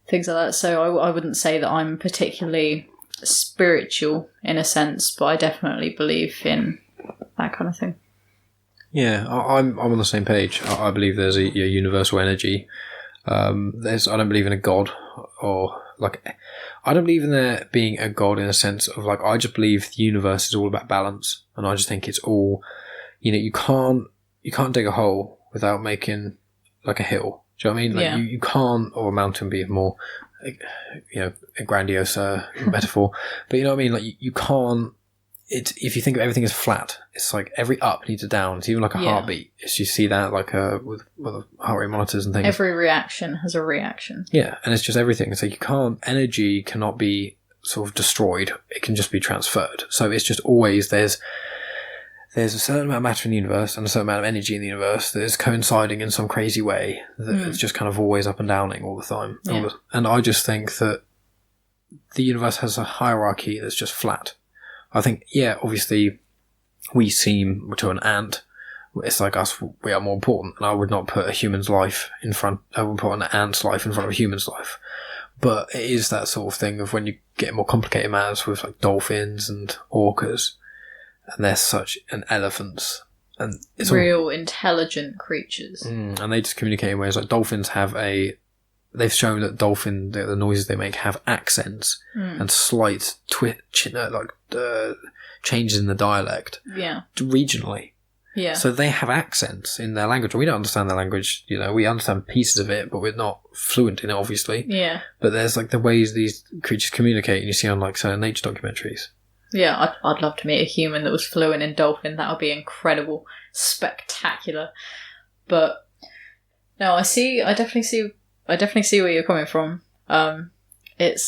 Speaker 4: things like that. So I wouldn't say that I'm particularly spiritual in a sense, but I definitely believe in that kind of thing.
Speaker 1: Yeah, I'm on the same page. I believe there's a universal energy. I don't believe in a god, or like I don't believe in there being a god in a sense of like, I just believe the universe is all about balance, and I just think it's all, you can't dig a hole without making like a hill. Do you know what I mean? Like you can't, or a mountain be more, a grandiose metaphor, but you know what I mean? Like you can't. If you think of everything as flat, it's like every up needs a down. It's even like a heartbeat. It's, you see that like with heart rate monitors and things.
Speaker 4: Every reaction has a reaction.
Speaker 1: Yeah, and it's just everything. It's like energy cannot be sort of destroyed. It can just be transferred. So it's just always there's a certain amount of matter in the universe and a certain amount of energy in the universe that is coinciding in some crazy way that it's just kind of always up and downing all the time.
Speaker 4: Yeah.
Speaker 1: And I just think that the universe has a hierarchy that's just flat. I think, obviously we seem to an ant, it's like us, we are more important, and I would not put a human's life I would put an ant's life in front of a human's life. But it is that sort of thing of when you get more complicated matters with like dolphins and orcas, and they're elephants, and it's
Speaker 4: real intelligent creatures.
Speaker 1: And they just communicate in ways like dolphins have they've shown that the noises they make have accents and slight changes in the dialect.
Speaker 4: Yeah.
Speaker 1: Regionally.
Speaker 4: Yeah.
Speaker 1: So they have accents in their language. We don't understand their language. We understand pieces of it, but we're not fluent in it, obviously.
Speaker 4: Yeah.
Speaker 1: But there's like the ways these creatures communicate, and you see on like certain nature documentaries.
Speaker 4: Yeah, I'd love to meet a human that was fluent in dolphin. That would be incredible, spectacular. But no, I definitely see where you're coming from. It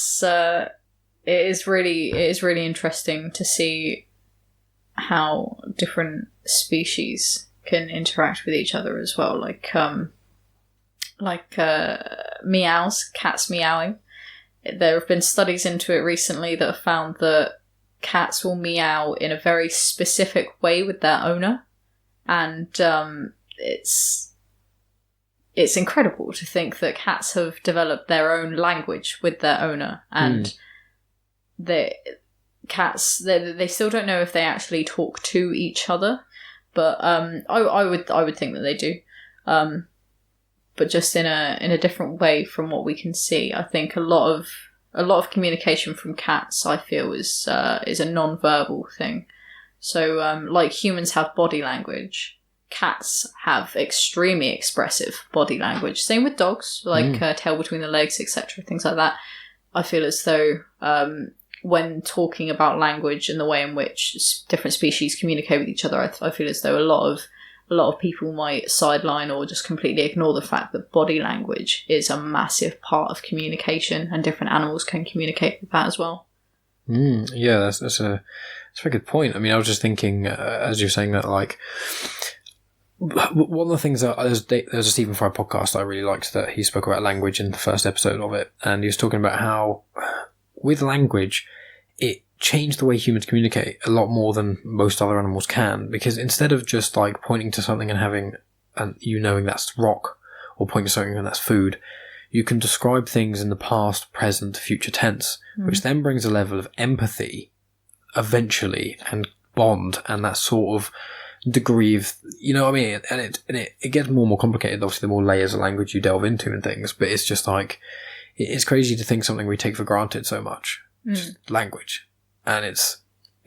Speaker 4: is really interesting to see how different species can interact with each other as well. Like meows, cats meowing. There have been studies into it recently that have found that cats will meow in a very specific way with their owner, and it's incredible to think that cats have developed their own language with their owner, and they still don't know if they actually talk to each other, but I would think that they do, but just in a different way from what we can see. I think a lot of communication from cats, I feel, is a non-verbal thing. So like humans have body language, cats have extremely expressive body language. Same with dogs, like tail between the legs, etc., things like that. I feel as though when talking about language and the way in which different species communicate with each other, I feel as though a lot of people might sideline or just completely ignore the fact that body language is a massive part of communication, and different animals can communicate with that as well.
Speaker 1: Yeah, that's a very good point. I mean, I was just thinking as you're saying that, like, one of the things that there's a Stephen Fry podcast that I really liked, that he spoke about language in the first episode of it, and he was talking about how with language changed the way humans communicate a lot more than most other animals can, because instead of just like pointing to something and having, and you knowing that's rock, or pointing to something and that's food, you can describe things in the past, present, future tense, which then brings a level of empathy eventually, and bond, and that sort of degree of, you know what I mean? And it gets more and more complicated, obviously, the more layers of language you delve into and things, but it's just like, it's crazy to think something we take for granted so much, just language. And it's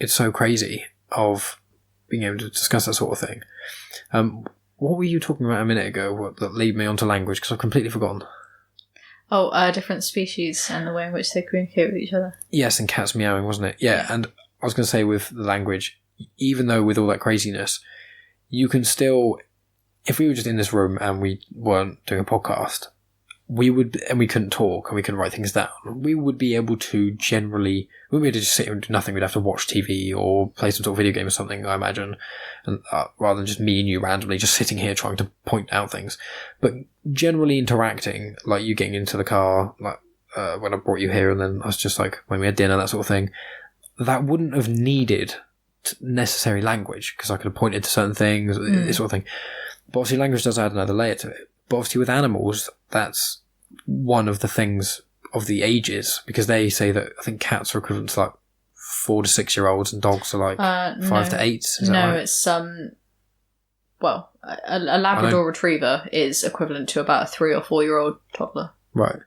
Speaker 1: so crazy of being able to discuss that sort of thing. What were you talking about a minute ago that lead me onto language? Because I've completely forgotten.
Speaker 4: Oh, different species and the way in which they communicate with each other.
Speaker 1: Yes, and cats meowing, wasn't it? Yeah, and I was going to say with the language, even though with all that craziness, you can still, if we were just in this room and we weren't doing a podcast, we couldn't talk and we couldn't write things down, we would be able to generally, we wouldn't be able to just sit here and do nothing. We'd have to watch TV or play some sort of video game or something, I imagine, and rather than just me and you randomly just sitting here trying to point out things. But generally interacting, like you getting into the car, like when I brought you here, and then I was just like, when we had dinner, that sort of thing, that wouldn't have needed necessary language, because I could have pointed to certain things, this sort of thing. But obviously language does add another layer to it. But obviously with animals, that's one of the things of the ages, because they say that I think cats are equivalent to like 4 to 6 year olds and dogs are like 5 to 8. Is that right?
Speaker 4: It's well, a Labrador Retriever is equivalent to about a 3 or 4 year old toddler.
Speaker 1: Right.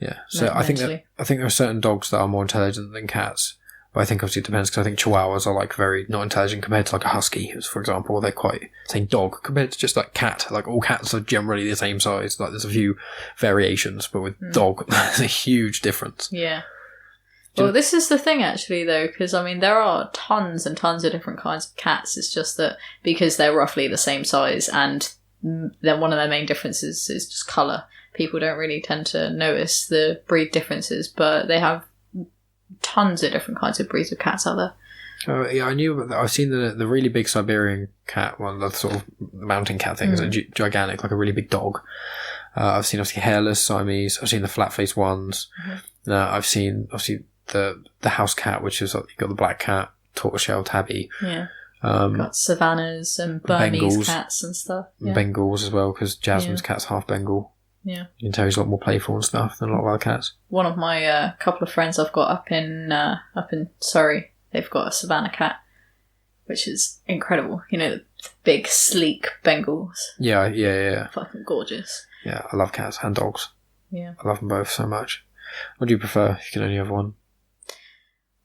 Speaker 1: Yeah. So I think there are certain dogs that are more intelligent than cats. But I think obviously it depends, because I think Chihuahuas are like very not intelligent compared to like a Husky, for example. They're quite, saying dog compared to just like cat. Like all cats are generally the same size. Like there's a few variations, but with dog, there's a huge difference.
Speaker 4: Yeah. Well, this is the thing actually though, because I mean there are tons and tons of different kinds of cats. It's just that because they're roughly the same size, and then one of their main differences is just colour. People don't really tend to notice the breed differences, but they have tons of different kinds of breeds of cats out there.
Speaker 1: Yeah, I knew about that. I've seen the really big Siberian cat, one of the sort of mountain cat things, gigantic, like a really big dog. I've seen obviously hairless Siamese. I've seen the flat-faced ones. I've seen obviously the house cat, which is like, you've got the black cat, tortoiseshell tabby.
Speaker 4: Yeah. Got Savannahs and Burmese
Speaker 1: Bengals,
Speaker 4: cats and stuff. Yeah.
Speaker 1: Bengals as well, because Jasmine's cat's half Bengal.
Speaker 4: Yeah.
Speaker 1: You can tell he's a lot more playful and stuff than a lot of other cats.
Speaker 4: One of my couple of friends I've got up in Surrey, they've got a Savannah cat, which is incredible. You know, the big, sleek Bengals.
Speaker 1: Yeah.
Speaker 4: Fucking gorgeous.
Speaker 1: Yeah, I love cats and dogs.
Speaker 4: Yeah.
Speaker 1: I love them both so much. What do you prefer if you can only have one?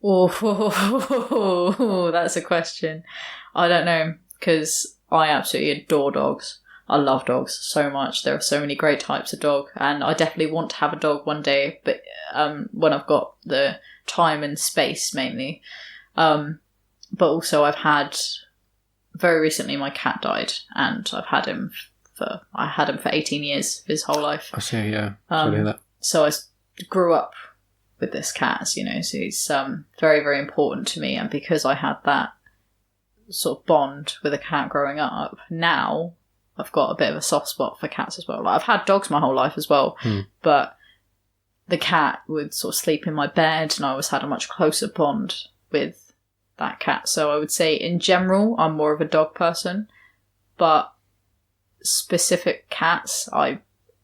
Speaker 4: Oh, that's a question. I don't know, because I absolutely adore dogs. I love dogs so much. There are so many great types of dog, and I definitely want to have a dog one day, but when I've got the time and space mainly. But also I've had, very recently my cat died, and I've had him for 18 years, his whole life.
Speaker 1: I see, yeah. Sorry to hear that.
Speaker 4: So I grew up with this cat, you know, so he's very, very important to me, and because I had that sort of bond with a cat growing up, now I've got a bit of a soft spot for cats as well. Like, I've had dogs my whole life as well, but the cat would sort of sleep in my bed, and I always had a much closer bond with that cat. So I would say in general, I'm more of a dog person, but specific cats I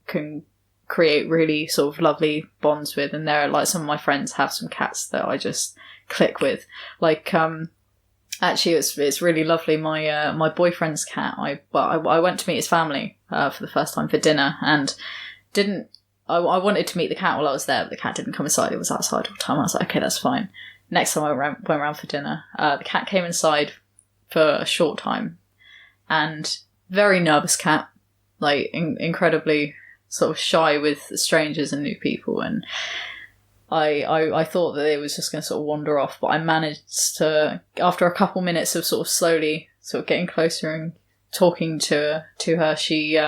Speaker 4: can create really sort of lovely bonds with, and there are like some of my friends have some cats that I just click with. Like, actually, it's really lovely. My boyfriend's cat. I went to meet his family for the first time for dinner, and I wanted to meet the cat while I was there, but the cat didn't come inside. It was outside all the time. I was like, okay, that's fine. Next time I went around for dinner, the cat came inside for a short time, and very nervous cat, like incredibly sort of shy with strangers and new people, and I thought that it was just going to sort of wander off, but I managed to, after a couple minutes of sort of slowly sort of getting closer and talking to her, she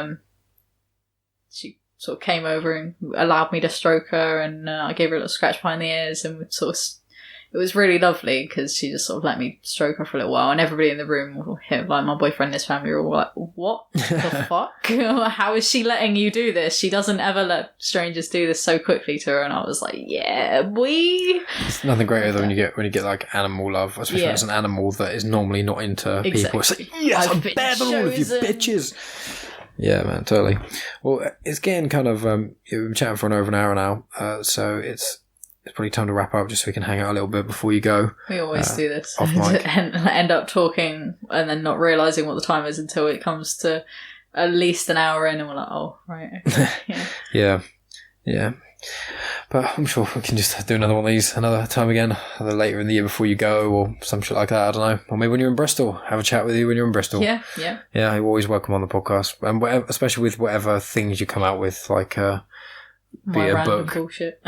Speaker 4: sort of came over and allowed me to stroke her, and I gave her a little scratch behind the ears, and it was really lovely because she just sort of let me stroke her for a little while, and everybody in the room, like my boyfriend and his family, were all like, "What the fuck? How is she letting you do this? She doesn't ever let strangers do this so quickly to her." And I was like, "Yeah,
Speaker 1: It's nothing greater than when you get like animal love, especially when it's an animal that is normally not into people. It's like, yes, I'm better than all of you bitches. Yeah, man, totally. Well, it's getting kind of we've been chatting for over an hour now, so it's probably time to wrap up just so we can hang out a little bit before you go.
Speaker 4: We always do this
Speaker 1: off mic.
Speaker 4: and end up talking and then not realising what the time is until it comes to at least an hour in, and we're like, oh, right, okay.
Speaker 1: Yeah. But I'm sure we can just do another one of these another time again, either later in the year before you go or some shit like that, I don't know. Or maybe when you're in Bristol, have a chat with you when you're in Bristol.
Speaker 4: Yeah.
Speaker 1: Yeah, you're always welcome on the podcast. And especially with whatever things you come out with, like be a book,
Speaker 4: bullshit.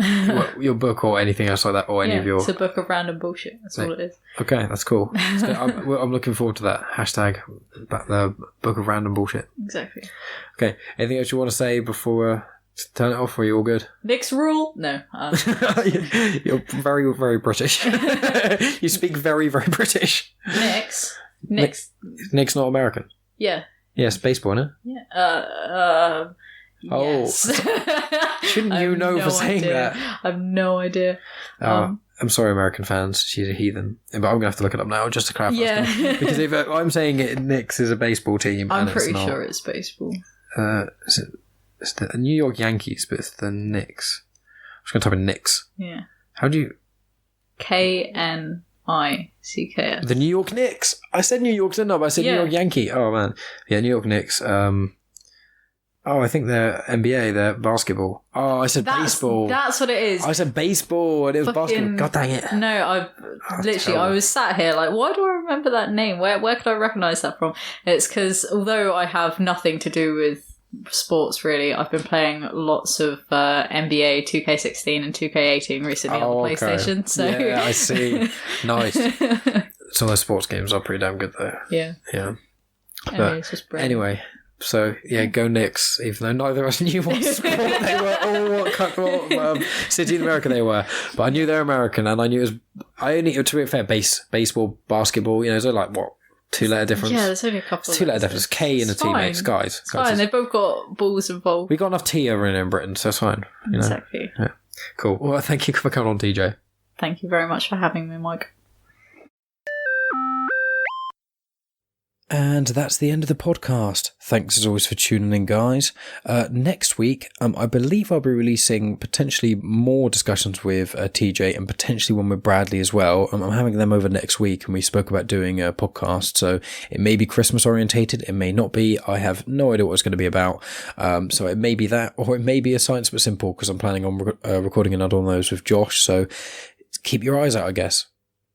Speaker 1: your book or anything else like that, or any of your...
Speaker 4: it's a book of random bullshit. That's all it is.
Speaker 1: Okay, that's cool. I'm looking forward to that. Hashtag the book of random bullshit.
Speaker 4: Exactly.
Speaker 1: Okay, anything else you want to say before turn it off, or are you all good?
Speaker 4: Nick's rule? No.
Speaker 1: You're very, very British. You speak very, very British.
Speaker 4: Nick's
Speaker 1: Nick's not American.
Speaker 4: Yeah.
Speaker 1: Yes, baseball, isn't it?
Speaker 4: Yeah. Yes.
Speaker 1: Shouldn't you know for saying that?
Speaker 4: I have no idea.
Speaker 1: I'm sorry, American fans. She's a heathen. But I'm going to have to look it up now just to clarify.
Speaker 4: Yeah.
Speaker 1: Because if I'm saying it, Knicks is a baseball team.
Speaker 4: I'm
Speaker 1: and
Speaker 4: pretty
Speaker 1: it's not,
Speaker 4: sure it's baseball.
Speaker 1: It's the New York Yankees, but it's the Knicks. I'm just going to type in Knicks.
Speaker 4: Yeah.
Speaker 1: How do you...
Speaker 4: Knix.
Speaker 1: The New York Knicks. I said New York, didn't I? But I said New York Yankee. Oh, man. Yeah, New York Knicks. I think they're NBA. They're basketball. Oh, I said baseball.
Speaker 4: That's what it is.
Speaker 1: I said baseball and it was basketball. God dang it.
Speaker 4: No, I was sat here like, why do I remember that name? Where could I recognise that from? It's because although I have nothing to do with sports really, I've been playing lots of NBA 2K16 and 2K18 recently on the PlayStation. So
Speaker 1: yeah, I see. Nice. Some of those sports games are pretty damn good though.
Speaker 4: Yeah.
Speaker 1: But
Speaker 4: it's just brilliant.
Speaker 1: Anyway, so yeah, go Knicks. Even though neither of us knew what sport they were or what city in America they were, but I knew they're American, and I knew it was. I only, to be fair, baseball, basketball. You know, so like what? 2-letter difference.
Speaker 4: Yeah, there's only a couple.
Speaker 1: 2-letter difference. K in a teammates, guys.
Speaker 4: It's fine. They've both got balls involved.
Speaker 1: We got enough tea over in Britain, so it's fine. You know?
Speaker 4: Exactly.
Speaker 1: Yeah. Cool. Well, thank you for coming on, DJ.
Speaker 4: Thank you very much for having me, Mike.
Speaker 1: And that's the end of the podcast. Thanks as always for tuning in, guys. Next week, I believe I'll be releasing potentially more discussions with TJ and potentially one with Bradley as well. I'm having them over next week, and we spoke about doing a podcast. So it may be Christmas orientated, it may not be. I have no idea what it's going to be about. So it may be that, or it may be a Science But Simple, because I'm planning on recording another one of those with Josh. So keep your eyes out, I guess.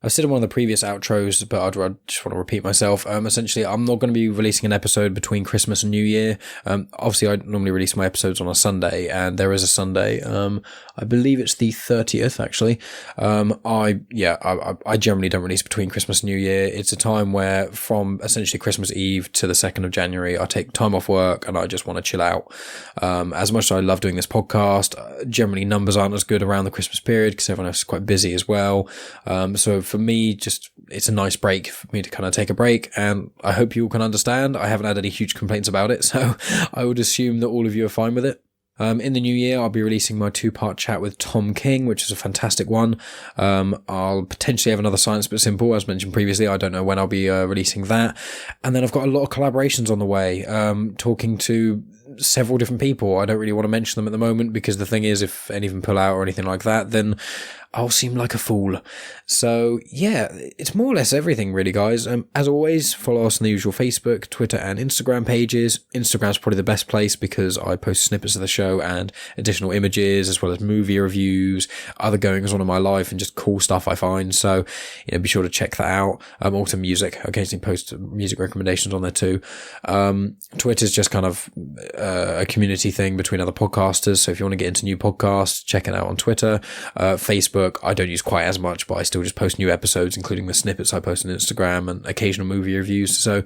Speaker 1: I've said in one of the previous outros, but I just want to repeat myself. Essentially, I'm not going to be releasing an episode between Christmas and New Year. Obviously, I normally release my episodes on a Sunday, and there is a Sunday. I believe it's the 30th, actually. I generally don't release between Christmas and New Year. It's a time where from essentially Christmas Eve to the 2nd of January, I take time off work and I just want to chill out. As much as I love doing this podcast, generally numbers aren't as good around the Christmas period because everyone else is quite busy as well. So for me, it's a nice break for me to kind of take a break, and I hope you all can understand. I haven't had any huge complaints about it, so I would assume that all of you are fine with it. In the new year, I'll be releasing my 2-part chat with Tom King, which is a fantastic one. I'll potentially have another Science But Simple, as mentioned previously. I don't know when I'll be releasing that. And then I've got a lot of collaborations on the way, talking to several different people. I don't really want to mention them at the moment, because the thing is, if any of them pull out or anything like that, then I'll seem like a fool. So yeah, it's more or less everything really, guys. As always, follow us on the usual Facebook, Twitter and Instagram pages. Instagram's probably the best place because I post snippets of the show and additional images, as well as movie reviews, other goings on in my life, and just cool stuff I find. So, be sure to check that out. Also music. I occasionally post music recommendations on there too. Twitter's just kind of a community thing between other podcasters. So if you want to get into new podcasts, check it out on Twitter. Facebook, Facebook, I don't use quite as much, but I still just post new episodes, including the snippets I post on Instagram and occasional movie reviews. So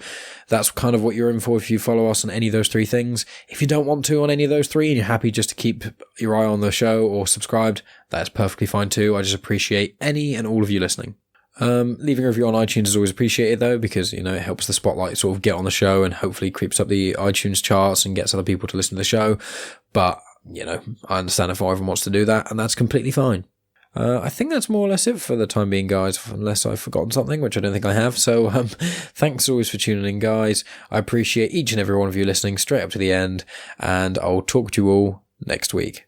Speaker 1: that's kind of what you're in for if you follow us on any of those three things. If you don't want to on any of those three and you're happy just to keep your eye on the show or subscribed, that's perfectly fine too. I just appreciate any and all of you listening. Leaving a review on iTunes is always appreciated though, because, you know, it helps the spotlight sort of get on the show and hopefully creeps up the iTunes charts and gets other people to listen to the show. But, you know, I understand if everyone wants to do that, and that's completely fine. I think that's more or less it for the time being, guys, unless I've forgotten something, which I don't think I have. So thanks always for tuning in, guys. I appreciate each and every one of you listening straight up to the end, and I'll talk to you all next week.